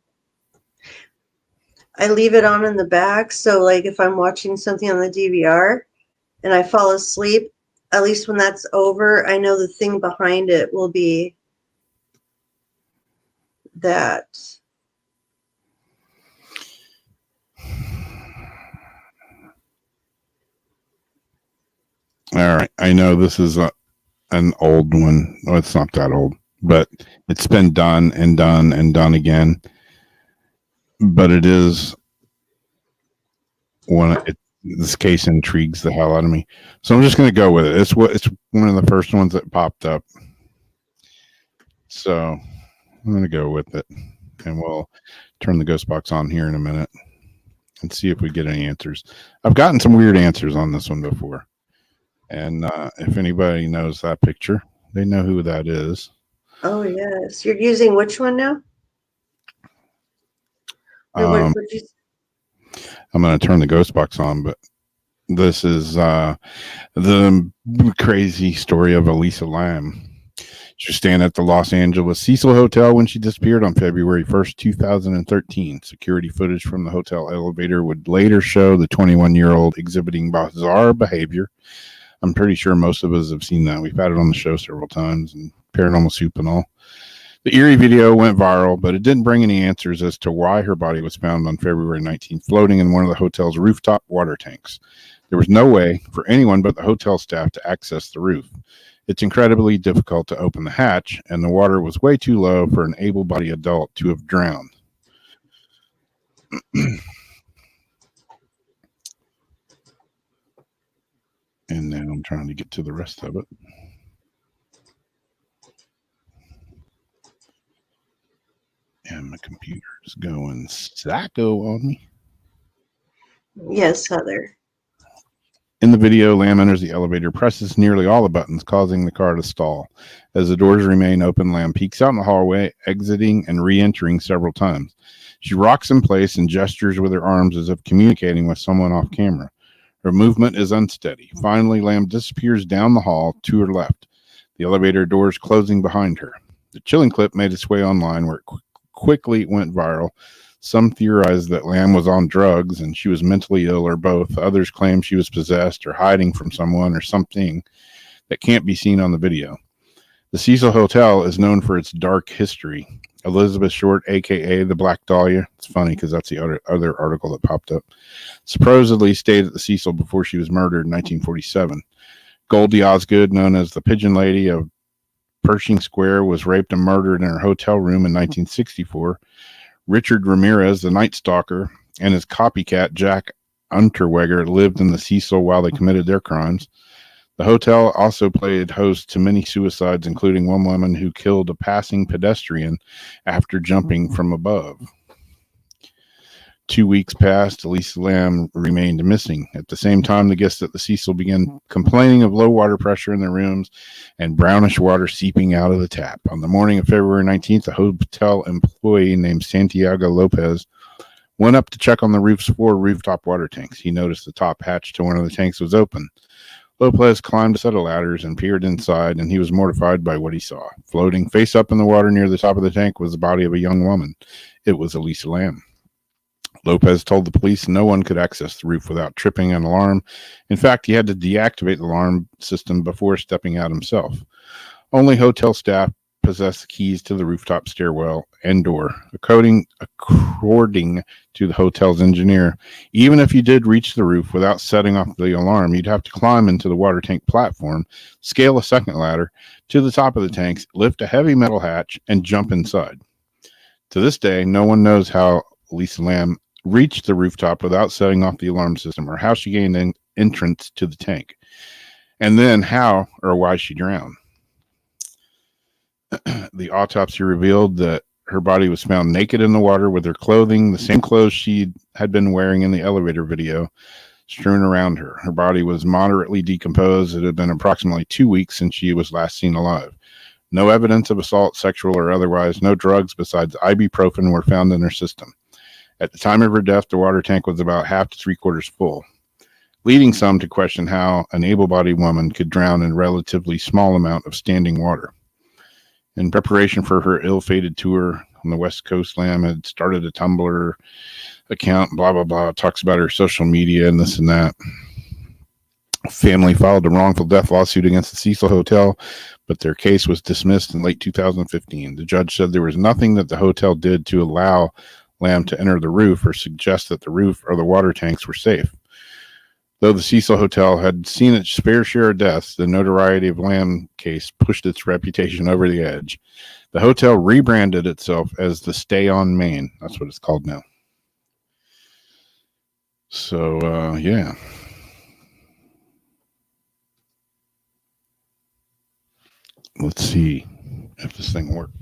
[SPEAKER 3] I leave it on in the back, so like if I'm watching something on the DVR and I fall asleep, at least when that's over, I know the thing behind it will be that.
[SPEAKER 2] All right. I know this is an old one. Well, it's not that old, but it's been done and done and done again. But it is this case intrigues the hell out of me. So I'm just going to go with it. It's one of the first ones that popped up. So I'm going to go with it, and we'll turn the ghost box on here in a minute and see if we get any answers. I've gotten some weird answers on this one before. And if anybody knows that picture, they know who that is.
[SPEAKER 3] Oh, yes. You're using which one now?
[SPEAKER 2] I'm going to turn the ghost box on, but this is the crazy story of Elisa Lam. She was staying at the Los Angeles Cecil Hotel when she disappeared on February 1st, 2013. Security footage from the hotel elevator would later show the 21-year-old exhibiting bizarre behavior. I'm pretty sure most of us have seen that. We've had it on the show several times, and Paranormal Soup and all. The eerie video went viral, but it didn't bring any answers as to why her body was found on February 19th, floating in one of the hotel's rooftop water tanks. There was no way for anyone but the hotel staff to access the roof. It's incredibly difficult to open the hatch, and the water was way too low for an able-bodied adult to have drowned. And now I'm trying to get to the rest of it. And my computer is going psycho on me.
[SPEAKER 3] Yes, Heather.
[SPEAKER 2] In the video, Lam enters the elevator, presses nearly all the buttons, causing the car to stall. As the doors remain open, Lam peeks out in the hallway, exiting and re-entering several times. She rocks in place and gestures with her arms as if communicating with someone off camera. Her movement is unsteady. Finally, Lam disappears down the hall to her left, the elevator doors closing behind her. The chilling clip made its way online, where it quickly went viral. Some theorized that Lam was on drugs and she was mentally ill, or both. Others claim she was possessed or hiding from someone or something that can't be seen on the video. The Cecil Hotel is known for its dark history. Elizabeth Short, a.k.a. the Black Dahlia, it's funny because that's the other article that popped up, supposedly stayed at the Cecil before she was murdered in 1947. Goldie Osgood, known as the Pigeon Lady of Pershing Square, was raped and murdered in her hotel room in 1964. Richard Ramirez, the Night Stalker, and his copycat, Jack Unterweger, lived in the Cecil while they committed their crimes. The hotel also played host to many suicides, including one woman who killed a passing pedestrian after jumping from above. 2 weeks passed. Elisa Lam remained missing. At the same time, the guests at the Cecil began complaining of low water pressure in their rooms and brownish water seeping out of the tap. On the morning of February 19th, a hotel employee named Santiago Lopez went up to check on the roof's 4 rooftop water tanks. He noticed the top hatch to one of the tanks was open. Lopez climbed a set of ladders and peered inside, and he was mortified by what he saw. Floating face up in the water near the top of the tank was the body of a young woman. It was Elisa Lam. Lopez told the police no one could access the roof without tripping an alarm. In fact, he had to deactivate the alarm system before stepping out himself. Only hotel staff possessed keys to the rooftop stairwell and door. According to the hotel's engineer, even if you did reach the roof without setting off the alarm, you'd have to climb into the water tank platform, scale a second ladder to the top of the tanks, lift a heavy metal hatch, and jump inside. To this day, no one knows how Elisa Lam reached the rooftop without setting off the alarm system, or how she gained an entrance to the tank, and then how or why she drowned. The autopsy revealed that her body was found naked in the water with her clothing, the same clothes she had been wearing in the elevator video, strewn around her. Her body was moderately decomposed. It had been approximately 2 weeks since she was last seen alive. No evidence of assault, sexual or otherwise. No drugs besides ibuprofen were found in her system. At the time of her death, the water tank was about half to 3/4 full, leading some to question how an able-bodied woman could drown in a relatively small amount of standing water. In preparation for her ill-fated tour on the West Coast, Lam had started a Tumblr account, blah, blah, blah, talks about her social media and this and that. Family filed a wrongful death lawsuit against the Cecil Hotel, but their case was dismissed in late 2015. The judge said there was nothing that the hotel did to allow Lam to enter the roof or suggest that the roof or the water tanks were safe. Though the Cecil Hotel had seen its fair share of deaths, the notoriety of Lamb case pushed its reputation over the edge. The hotel rebranded itself as the Stay on Main. That's what it's called now. So, yeah. Let's see if this thing works.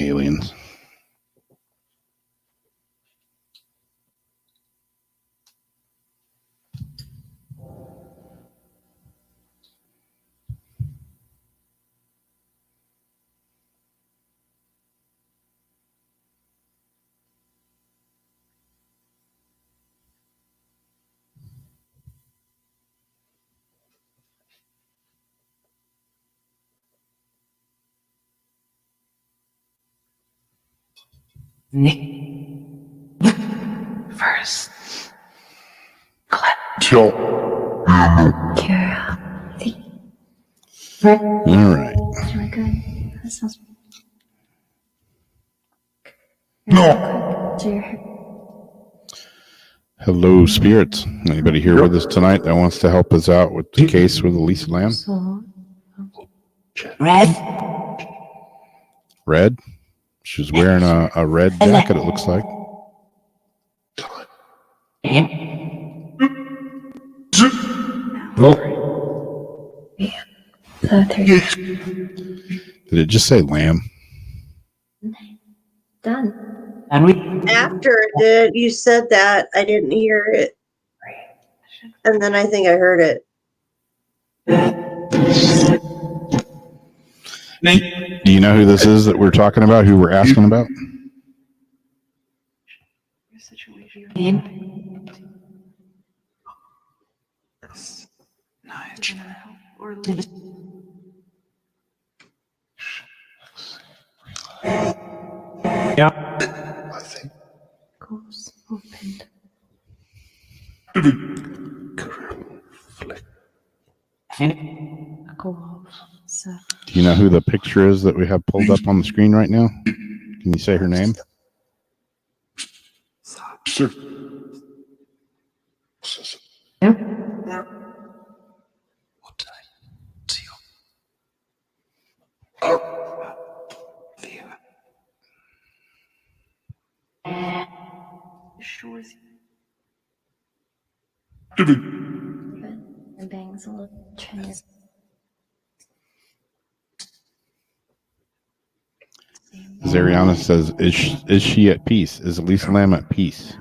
[SPEAKER 2] Aliens.
[SPEAKER 5] First.
[SPEAKER 1] Tell
[SPEAKER 2] All right.
[SPEAKER 5] We're good. That sounds.
[SPEAKER 1] no.
[SPEAKER 2] Hello, spirits. Anybody here with us tonight that wants to help us out with the case with Elisa Lamb? Red? She's wearing a red jacket, it looks like. Did it just say lamb?
[SPEAKER 5] Done.
[SPEAKER 3] After it did, you said that. I didn't hear it. And then I think I heard it.
[SPEAKER 2] Do you know who this is that we're talking about, who we're asking about?
[SPEAKER 1] I think.
[SPEAKER 5] Goals opened. So.
[SPEAKER 2] Do you know who the picture is that we have pulled up on the screen right now? Can you say her name?
[SPEAKER 1] Sir.
[SPEAKER 5] The bangs a little trans.
[SPEAKER 2] Zariana says, is she at peace? Is Elisa Lamb at peace?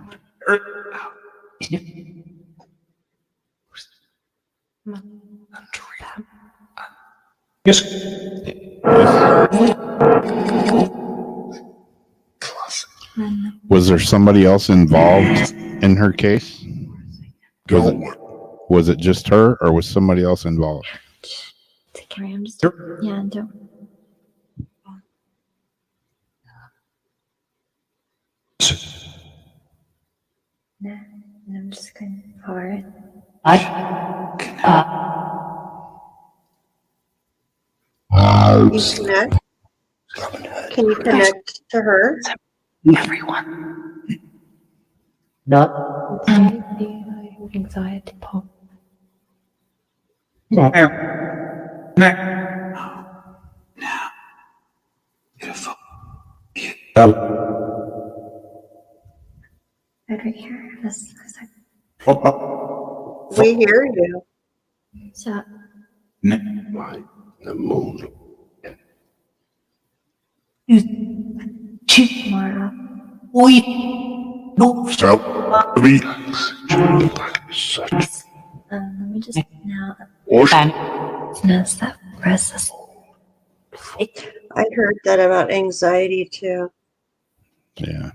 [SPEAKER 1] Yes.
[SPEAKER 2] Was there somebody else involved in her case? Was it just her, or was somebody else involved?
[SPEAKER 5] I'm just, yeah, don't. Nah, I'm just going for it.
[SPEAKER 3] You connect? Can you connect to her?
[SPEAKER 5] Everyone. Not anxiety pop.
[SPEAKER 1] Beautiful.
[SPEAKER 5] Right here. This.
[SPEAKER 3] We hear you.
[SPEAKER 5] So.
[SPEAKER 1] The moon.
[SPEAKER 5] Mara.
[SPEAKER 1] No. Stop. Me.
[SPEAKER 5] Let me just now.
[SPEAKER 1] Ocean.
[SPEAKER 5] Notice that restless.
[SPEAKER 3] I heard that about anxiety too.
[SPEAKER 2] Yeah.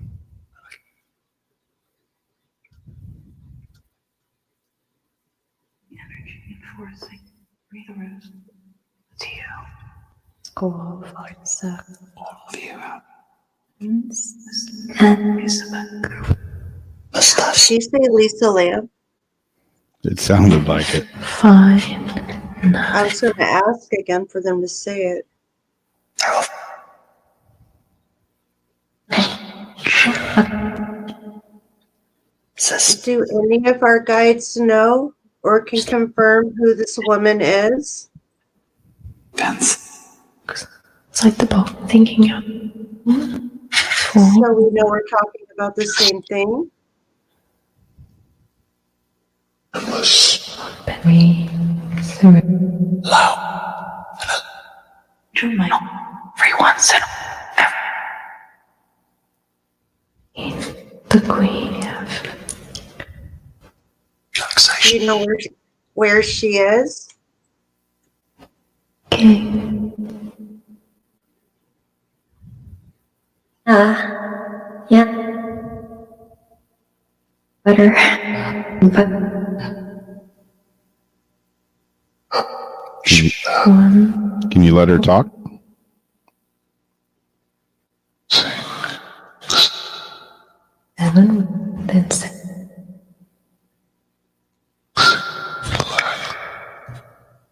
[SPEAKER 5] Enforcing. Breathe the rose. It's you. It's cool. So.
[SPEAKER 1] All of you out.
[SPEAKER 5] And.
[SPEAKER 3] She say Lisa Lamb?
[SPEAKER 2] It sounded like it.
[SPEAKER 5] Fine.
[SPEAKER 3] I was going to ask again for them to say it. Do any of our guides know or can confirm who this woman is?
[SPEAKER 5] It's like the boat thinking of.
[SPEAKER 3] So we know we're talking about the same thing?
[SPEAKER 5] Very loud. Drew my every once in ever. The queen of
[SPEAKER 3] Do you know where she is?
[SPEAKER 5] king. Yeah. Better. But
[SPEAKER 2] Can you let her talk?
[SPEAKER 5] Seven, then six.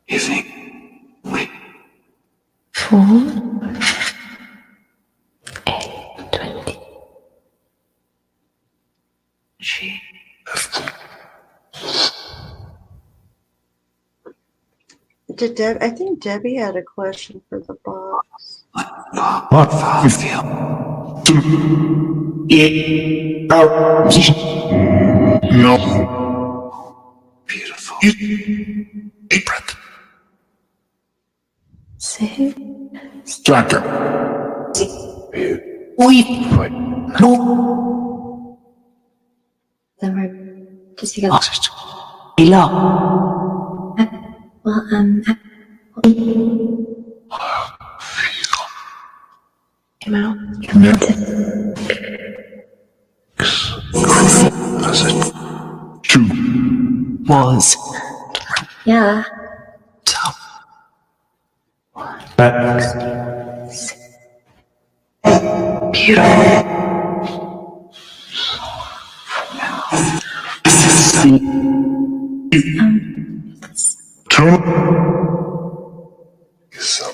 [SPEAKER 5] You think we 4, 8, 20. She
[SPEAKER 3] I think Debbie had a question for the boss.
[SPEAKER 1] What I feel. No. Beautiful. Deep breath.
[SPEAKER 5] say
[SPEAKER 1] Striker.
[SPEAKER 5] we put no. Then we're just because below. Well, came out.
[SPEAKER 1] As it two
[SPEAKER 5] Was. Yeah.
[SPEAKER 1] top.
[SPEAKER 5] Beautiful.
[SPEAKER 1] Two. So.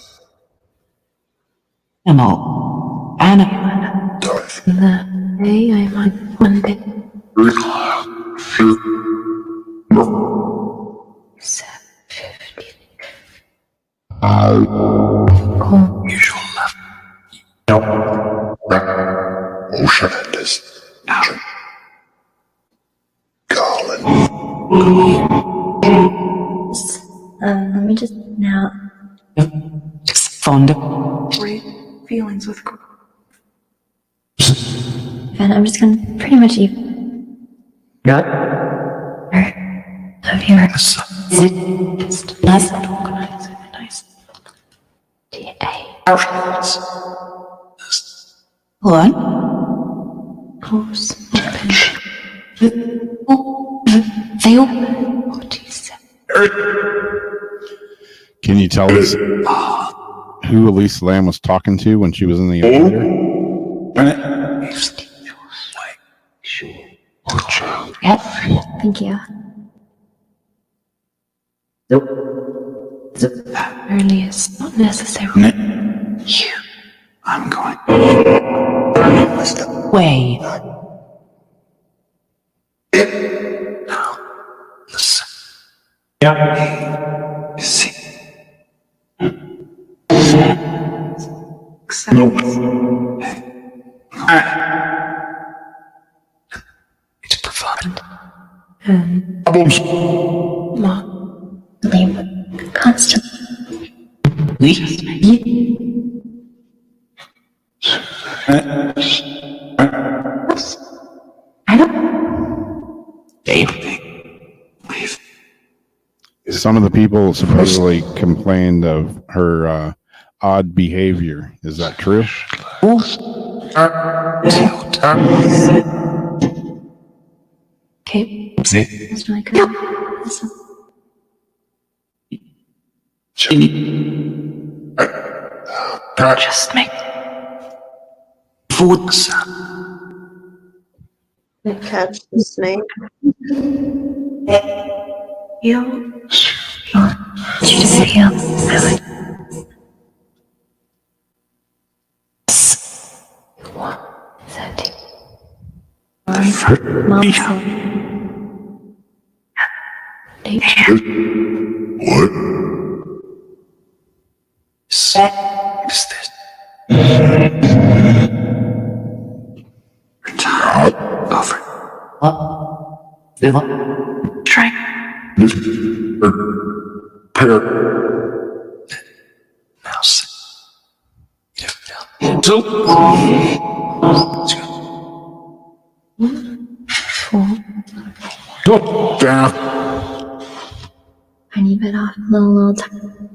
[SPEAKER 5] Anna.
[SPEAKER 1] Darth.
[SPEAKER 5] The day I'm on one bit. 750. Cool.
[SPEAKER 1] Usual left. No. Ocean is out. Colin.
[SPEAKER 5] Let me just now.
[SPEAKER 6] Just fond of great feelings with
[SPEAKER 5] And I'm just gonna pretty much even.
[SPEAKER 6] God.
[SPEAKER 5] Of your
[SPEAKER 6] Nice.
[SPEAKER 5] nice. DA.
[SPEAKER 6] What?
[SPEAKER 5] Pause. Open.
[SPEAKER 6] Veil.
[SPEAKER 5] Oh, Jesus.
[SPEAKER 2] Can you tell us who Elise Lamb was talking to when she was in the elevator?
[SPEAKER 5] Yep. Thank you. Earliest, not necessary.
[SPEAKER 6] You. I'm going. Way. Now, listen. Yeah. You see.
[SPEAKER 1] No.
[SPEAKER 6] It's profound.
[SPEAKER 1] Problems.
[SPEAKER 5] Mom. Liam. Constantly. I don't.
[SPEAKER 6] Dave. Leave.
[SPEAKER 2] Some of the people supposedly complained of her odd behavior. Is that true?
[SPEAKER 5] Okay. That's really good. Listen.
[SPEAKER 6] Just make food
[SPEAKER 3] Catch the snake.
[SPEAKER 5] You just feel really. One, 30. Mom said.
[SPEAKER 1] What?
[SPEAKER 6] Is this? Return. Over. Shrink.
[SPEAKER 1] This pair.
[SPEAKER 6] Mouse.
[SPEAKER 1] Down.
[SPEAKER 5] Tiny bit off, little time.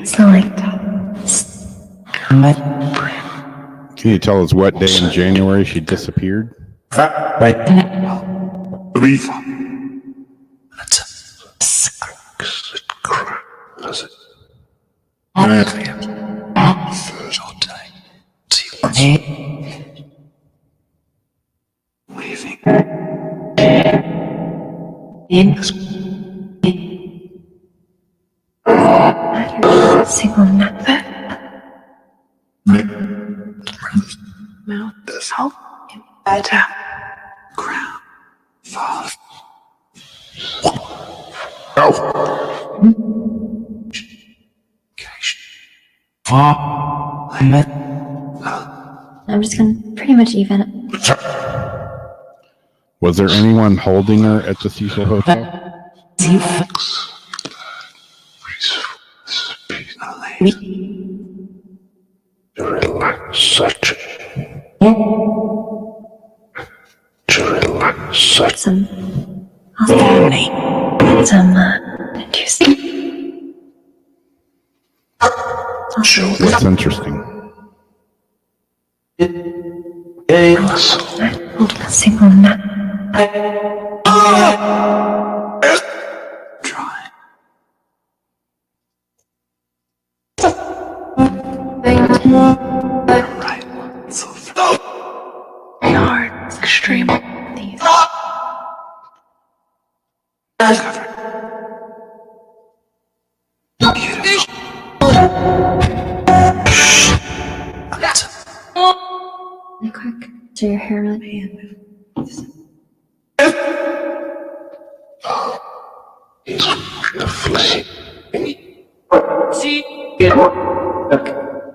[SPEAKER 5] So like
[SPEAKER 2] Can you tell us what day in January she disappeared?
[SPEAKER 1] Three.
[SPEAKER 6] Leaving.
[SPEAKER 5] single nut.
[SPEAKER 6] Mouth. Help. Down. Ground. Fall.
[SPEAKER 5] I'm just gonna pretty much even it.
[SPEAKER 2] Was there anyone holding her at the Cecil Hotel?
[SPEAKER 5] Some interesting.
[SPEAKER 2] What's interesting?
[SPEAKER 5] Single nut.
[SPEAKER 6] Try. Right. So hard. Extreme.
[SPEAKER 5] These.
[SPEAKER 6] Covered. Beautiful.
[SPEAKER 5] Quick. Do your hair really?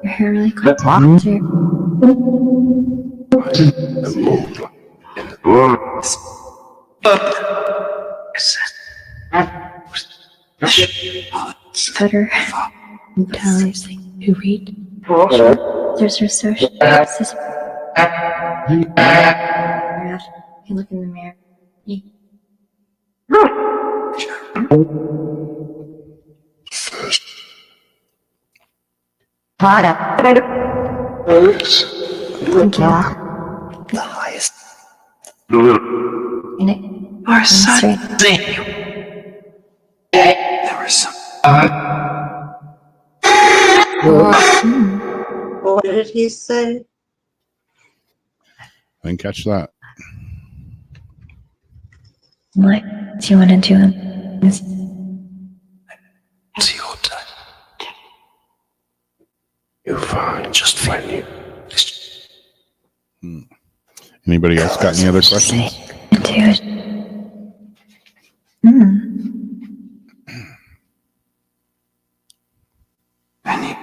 [SPEAKER 5] Your hair really quick. Do your... Better. Tell us to read. There's research. You look in the mirror. Thank you.
[SPEAKER 6] The highest.
[SPEAKER 5] In it.
[SPEAKER 6] Our son.
[SPEAKER 5] Straight.
[SPEAKER 6] There was some.
[SPEAKER 3] What did he say?
[SPEAKER 2] I didn't catch that.
[SPEAKER 5] What do you want to do?
[SPEAKER 6] It's your time. You're fine. Just find you.
[SPEAKER 2] Anybody else got any other questions?
[SPEAKER 5] Dude.
[SPEAKER 6] Any.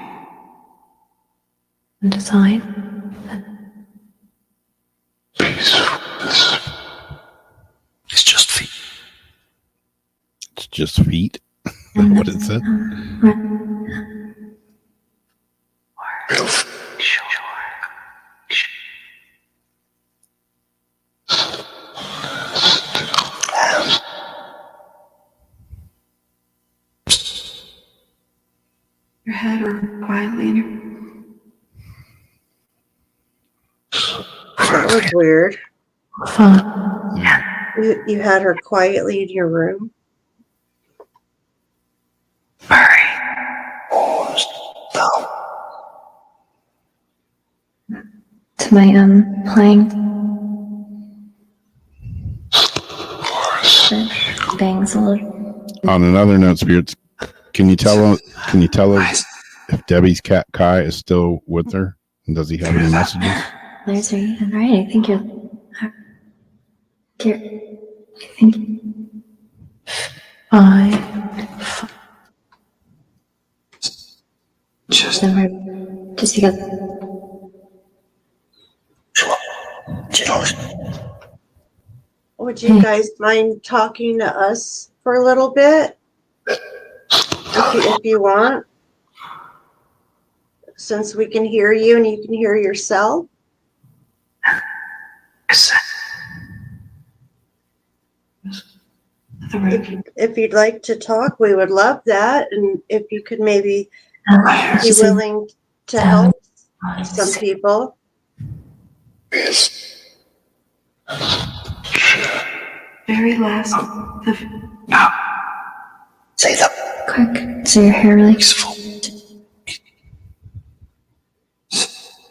[SPEAKER 5] Design.
[SPEAKER 6] Peaceful. It's just feet.
[SPEAKER 2] It's just feet. What is it?
[SPEAKER 6] Real sure. Your head or quietly in your.
[SPEAKER 3] That was weird.
[SPEAKER 5] Fun.
[SPEAKER 3] You had her quietly in your room?
[SPEAKER 6] Murray. No.
[SPEAKER 5] To my playing. Bangs a little.
[SPEAKER 2] On another note, spirits, can you tell us if Debbie's cat Kai is still with her, and does he have any messages?
[SPEAKER 5] There's all right. I think you're. I think. Just you got.
[SPEAKER 3] Would you guys mind talking to us for a little bit? If you want. Since we can hear you and you can hear yourself. If you'd like to talk, we would love that. And if you could maybe be willing to help some people.
[SPEAKER 6] Very last.
[SPEAKER 5] Say that. Quick. So your hair really.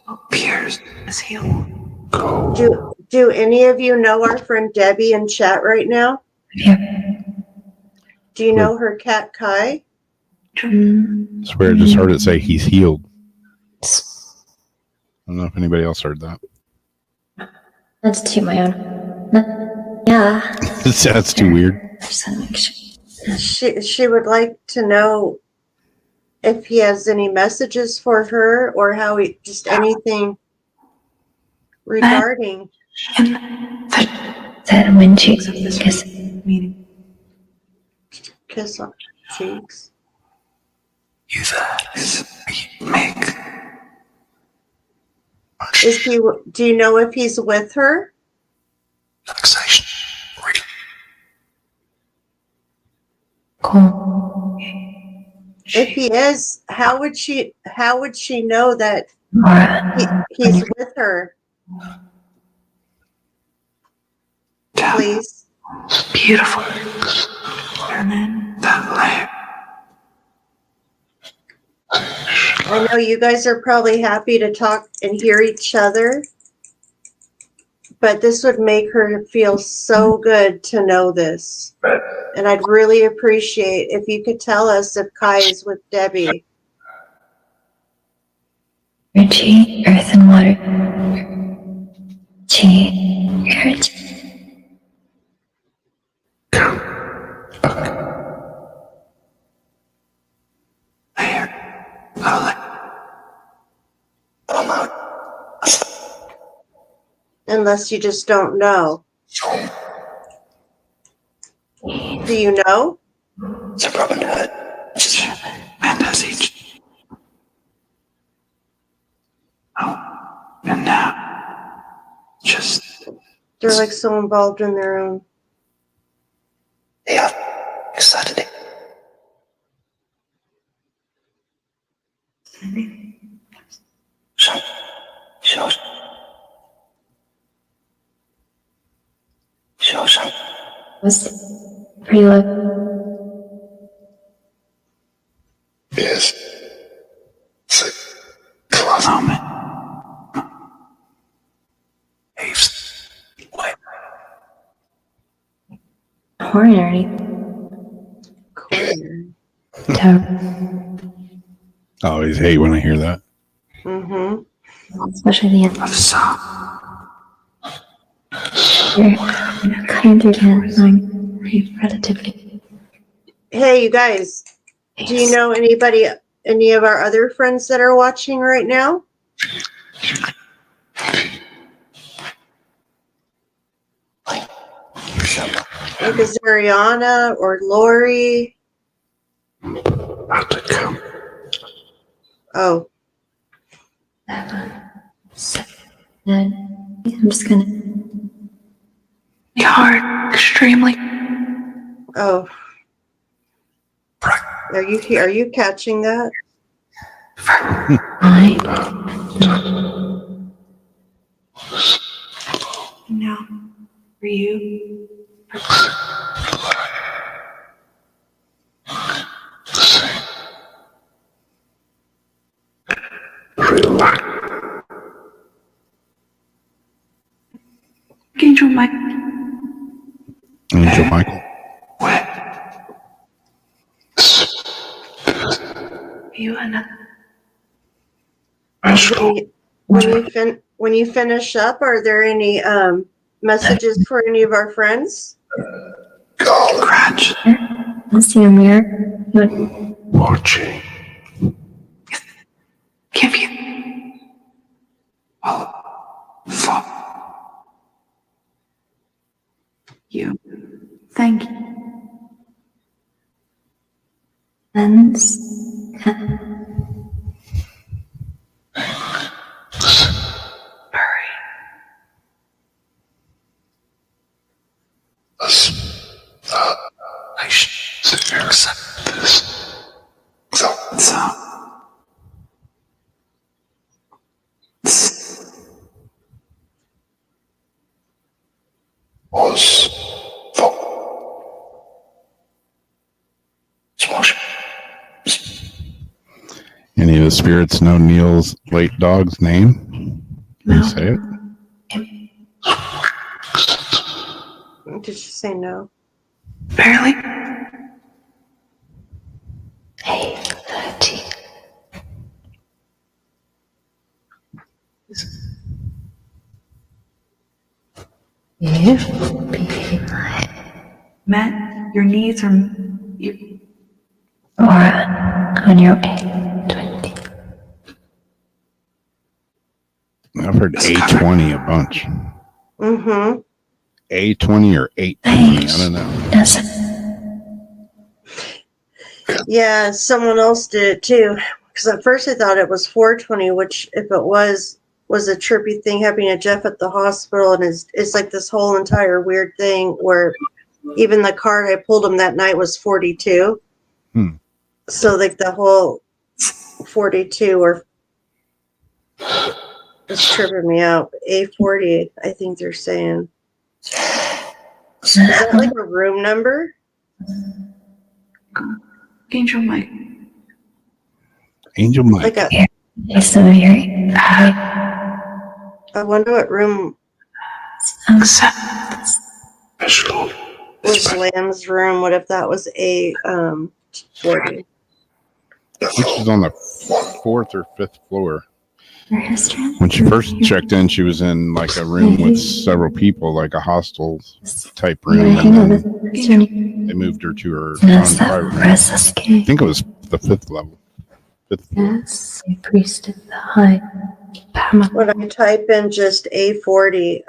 [SPEAKER 6] Appears as healed.
[SPEAKER 3] Do any of you know our friend Debbie in chat right now?
[SPEAKER 5] Yeah.
[SPEAKER 3] Do you know her cat Kai?
[SPEAKER 2] I swear I just heard it say he's healed. I don't know if anybody else heard that.
[SPEAKER 5] Let's toot my own. Yeah.
[SPEAKER 2] That's too weird.
[SPEAKER 5] Just gotta make sure.
[SPEAKER 3] She would like to know if he has any messages for her or how he just anything regarding
[SPEAKER 5] That when she
[SPEAKER 3] kiss on cheeks.
[SPEAKER 6] You make.
[SPEAKER 3] Is he? Do you know if he's with her?
[SPEAKER 6] Relaxation.
[SPEAKER 5] Cool.
[SPEAKER 3] If he is, how would she know that he's with her? Please.
[SPEAKER 6] Beautiful. And then that layer.
[SPEAKER 3] I know you guys are probably happy to talk and hear each other, but this would make her feel so good to know this. And I'd really appreciate if you could tell us if Kai is with Debbie.
[SPEAKER 5] Energy, earth, and water. Chi, earth.
[SPEAKER 3] Unless you just don't know. Do you know?
[SPEAKER 6] It's a problem to hurt. And has each. Oh, and now, just.
[SPEAKER 3] They're like so involved in their own.
[SPEAKER 6] They are excited.
[SPEAKER 5] Was pretty low.
[SPEAKER 1] Yes.
[SPEAKER 6] Moment. Aves. What?
[SPEAKER 5] Horn or anything.
[SPEAKER 2] I always hate when I hear that.
[SPEAKER 3] Mm-hmm.
[SPEAKER 5] Especially the end.
[SPEAKER 6] Of the song.
[SPEAKER 5] You're kind of annoying relatively.
[SPEAKER 3] Hey, you guys. Do you know any of our other friends that are watching right now? Like is there Ariana or Lori?
[SPEAKER 6] About to come.
[SPEAKER 3] Oh.
[SPEAKER 5] 7, 9. I'm just gonna.
[SPEAKER 6] Hard, extremely.
[SPEAKER 3] Oh. Are you catching that?
[SPEAKER 6] No. For you. Angel
[SPEAKER 2] Michael.
[SPEAKER 6] What? You and
[SPEAKER 3] When you finish up, are there any messages for any of our friends?
[SPEAKER 5] Scratch.
[SPEAKER 7] Let's see a mirror.
[SPEAKER 1] Watching.
[SPEAKER 5] Give you. For you. Thank you.
[SPEAKER 7] Lens.
[SPEAKER 5] Hurry. I should accept this. So.
[SPEAKER 2] Any of the spirits know Neil's late dog's name? Can you say it?
[SPEAKER 3] Did you say no?
[SPEAKER 5] Barely.
[SPEAKER 7] Hey, 30. You be my
[SPEAKER 5] Matt, your needs are.
[SPEAKER 7] aura on your 820.
[SPEAKER 2] I've heard A20 a bunch.
[SPEAKER 3] Mm-hmm.
[SPEAKER 2] A20 or 820, I don't know.
[SPEAKER 7] Yes.
[SPEAKER 3] Yeah, someone else did it too. Because at first I thought it was 420, which if it was a trippy thing happening to Jeff at the hospital, and it's like this whole entire weird thing where even the card I pulled him that night was 42. So like the whole 42 or it's tripping me out. A40, I think they're saying. Is that like a room number?
[SPEAKER 5] Angel Mike.
[SPEAKER 2] Angel Mike.
[SPEAKER 3] Like
[SPEAKER 7] It's so very.
[SPEAKER 3] I wonder what room
[SPEAKER 5] Accept.
[SPEAKER 3] was Lamb's room. What if that was A40?
[SPEAKER 2] Which is on the 4th or 5th floor.
[SPEAKER 7] Her history.
[SPEAKER 2] When she first checked in, she was in like a room with several people, like a hostel type room. And then they moved her to her own private room. I think it was the 5th level. 5th floor.
[SPEAKER 7] Yes, a priest of the high.
[SPEAKER 3] When I type in just A40,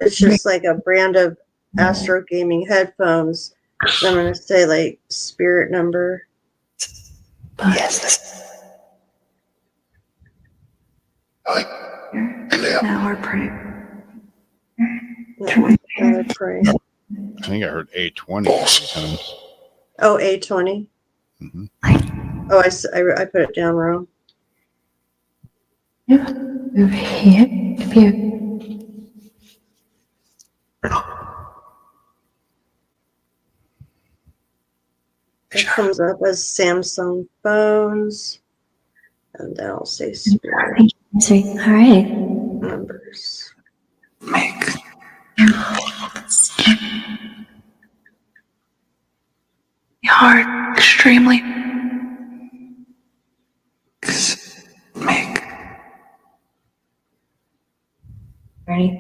[SPEAKER 3] it's just like a brand of Astro Gaming headphones. So I'm going to say like spirit number.
[SPEAKER 5] Yes. Now we're praying.
[SPEAKER 3] I would pray.
[SPEAKER 2] I think I heard A20 times.
[SPEAKER 3] Oh, A20.
[SPEAKER 2] Mm-hmm.
[SPEAKER 3] Oh, I put it down wrong.
[SPEAKER 7] Over here.
[SPEAKER 3] It comes up as Samsung phones. And then I'll say spirit
[SPEAKER 7] All right.
[SPEAKER 3] numbers.
[SPEAKER 5] Make. Hard. Extremely. Make.
[SPEAKER 7] Ready?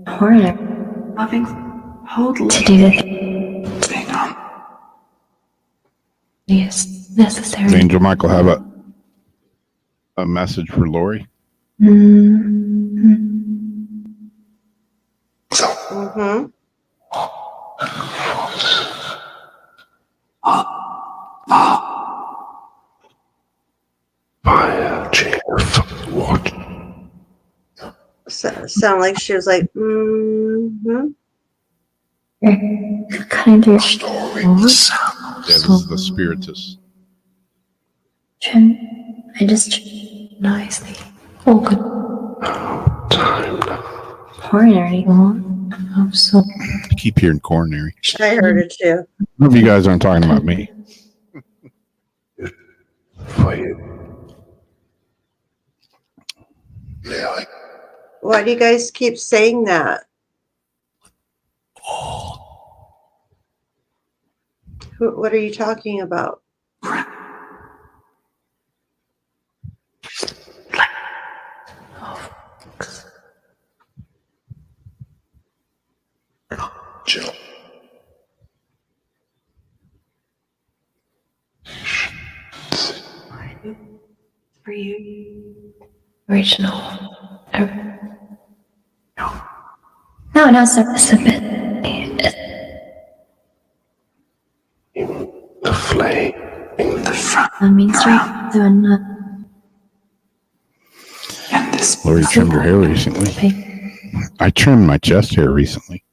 [SPEAKER 7] Horror.
[SPEAKER 5] Loving. Hold.
[SPEAKER 7] To do the
[SPEAKER 5] Hang on.
[SPEAKER 7] yes necessary.
[SPEAKER 2] Does Angel Michael have a message for Lori?
[SPEAKER 7] Mm-hmm.
[SPEAKER 3] Mm-hmm.
[SPEAKER 1] What?
[SPEAKER 3] Sound like she was like, mm-hmm.
[SPEAKER 7] Kind of.
[SPEAKER 2] Yeah, this is the spiritist.
[SPEAKER 7] I just nicely. Oh, good.
[SPEAKER 1] Time now.
[SPEAKER 7] Coronary. I'm so.
[SPEAKER 2] I keep hearing coronary.
[SPEAKER 3] I heard it too.
[SPEAKER 2] I hope you guys aren't talking about me.
[SPEAKER 1] Fight. Yeah.
[SPEAKER 3] Why do you guys keep saying that? What are you talking about?
[SPEAKER 5] For you.
[SPEAKER 7] Original. No, it's a bit.
[SPEAKER 5] The flame in the front.
[SPEAKER 7] I mean, straight to another.
[SPEAKER 5] And this
[SPEAKER 2] Lori trimmed her hair recently. I trimmed my chest hair recently.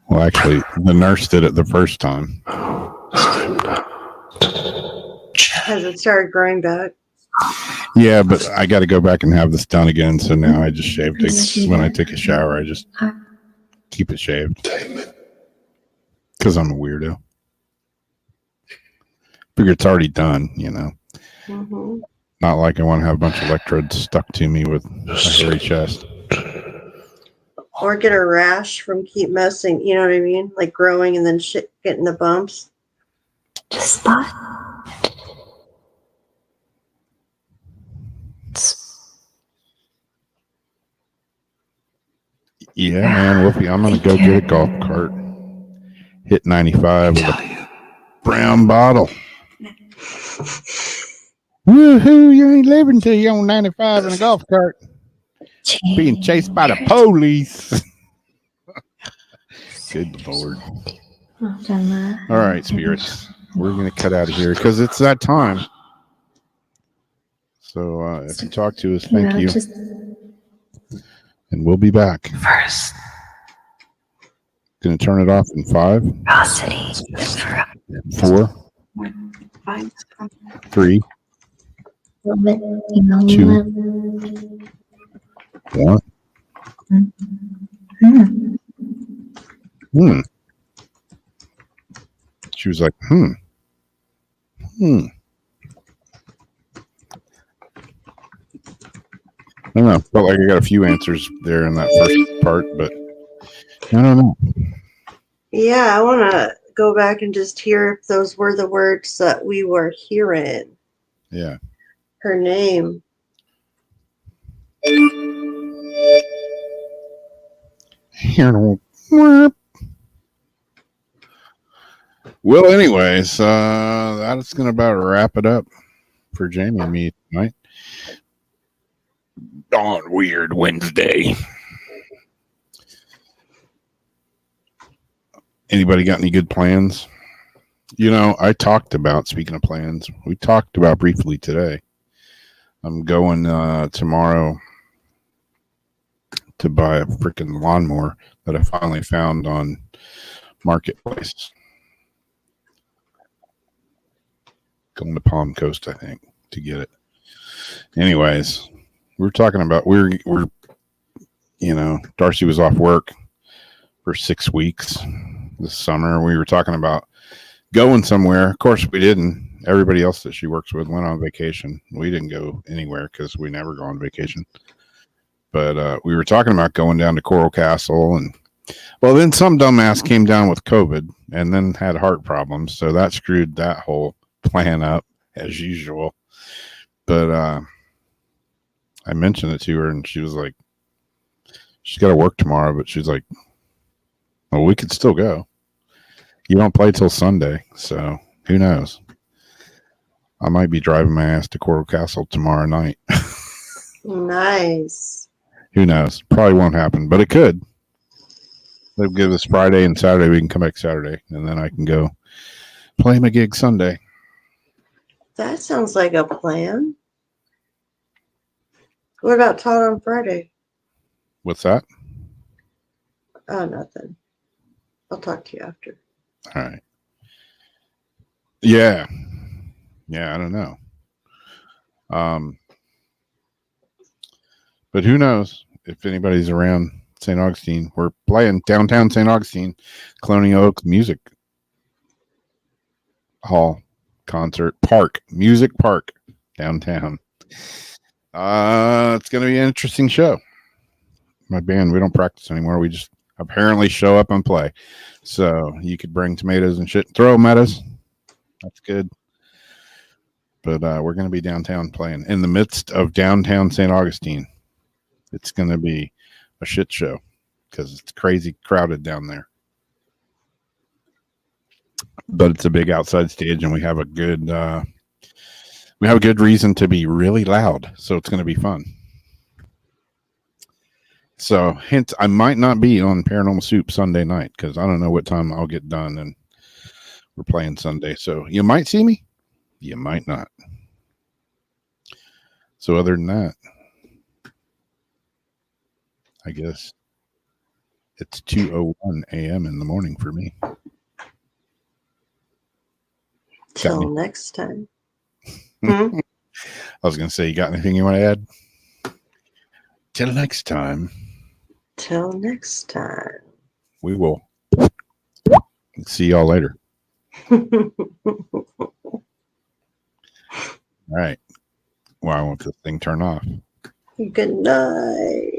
[SPEAKER 2] Well, actually, the nurse did it the first time.
[SPEAKER 3] Has it started growing back?
[SPEAKER 2] Yeah, but I got to go back and have this done again. So now I just shaved it. When I take a shower, I just keep it shaved. Because I'm a weirdo. Figure it's already done, you know.
[SPEAKER 3] Mm-hmm.
[SPEAKER 2] Not like I want to have a bunch of electrodes stuck to me with a hairy chest.
[SPEAKER 3] Or get a rash from keep messing, you know what I mean? Like growing and then shit getting the bumps.
[SPEAKER 7] Just spot.
[SPEAKER 2] Yeah, man, Wolfie, I'm going to go get a golf cart. Hit 95 with a brown bottle. Woohoo, you ain't living till you're on 95 in a golf cart. Being chased by the police. Good Lord. All right, spirits. We're going to cut out of here because it's that time. So if you talk to us, thank you. And we'll be back.
[SPEAKER 6] First.
[SPEAKER 2] Going to turn it off in 5, 4, 3, 2, 1. She was like, I don't know. Felt like I got a few answers there in that first part, but I don't know.
[SPEAKER 3] Yeah, I want to go back and just hear if those were the words that we were hearing.
[SPEAKER 2] Yeah.
[SPEAKER 3] Her name.
[SPEAKER 2] Well, anyways, that's going to about wrap it up for Jamie and me tonight on Weird Wednesday. Anybody got any good plans? You know, I talked about, speaking of plans, we talked about briefly today. I'm going tomorrow to buy a freaking lawnmower that I finally found on Marketplace. Going to Palm Coast, I think, to get it. Anyways, we're talking about we're you know, Darcy was off work for 6 weeks this summer. We were talking about going somewhere. Of course, we didn't. Everybody else that she works with went on vacation. We didn't go anywhere because we never go on vacation. But we were talking about going down to Coral Castle, and well, then some dumbass came down with COVID and then had heart problems, so that screwed that whole plan up as usual. But I mentioned it to her, and she was like, she's got to work tomorrow, but she's like, well, we could still go. You don't play till Sunday, so who knows? I might be driving my ass to Coral Castle tomorrow night.
[SPEAKER 3] Nice.
[SPEAKER 2] Who knows? Probably won't happen, but it could. They'll give us Friday and Saturday. We can come back Saturday, and then I can go play my gig Sunday.
[SPEAKER 3] That sounds like a plan. What about Todd on Friday?
[SPEAKER 2] What's that?
[SPEAKER 3] Oh, nothing. I'll talk to you after.
[SPEAKER 2] All right. Yeah. Yeah, I don't know. But who knows if anybody's around St. Augustine. We're playing downtown St. Augustine, Colonial Oak Music Hall concert park, music park downtown. It's going to be an interesting show. My band, we don't practice anymore. We just apparently show up and play. So you could bring tomatoes and shit and throw them at us. That's good. But we're going to be downtown playing in the midst of downtown St. Augustine. It's going to be a shit show because it's crazy crowded down there. but it's a big outside stage, and we have a good reason to be really loud. So it's going to be fun. So, hence, I might not be on Paranormal Soup Sunday night because I don't know what time I'll get done, and we're playing Sunday. So you might see me, you might not. So other than that, I guess it's 2:01 a.m. in the morning for me.
[SPEAKER 3] Till next time.
[SPEAKER 2] I was going to say, you got anything you want to add? Till next time.
[SPEAKER 3] Till next time.
[SPEAKER 2] We will see y'all later. All right. Why won't this thing turn off?
[SPEAKER 3] Good night.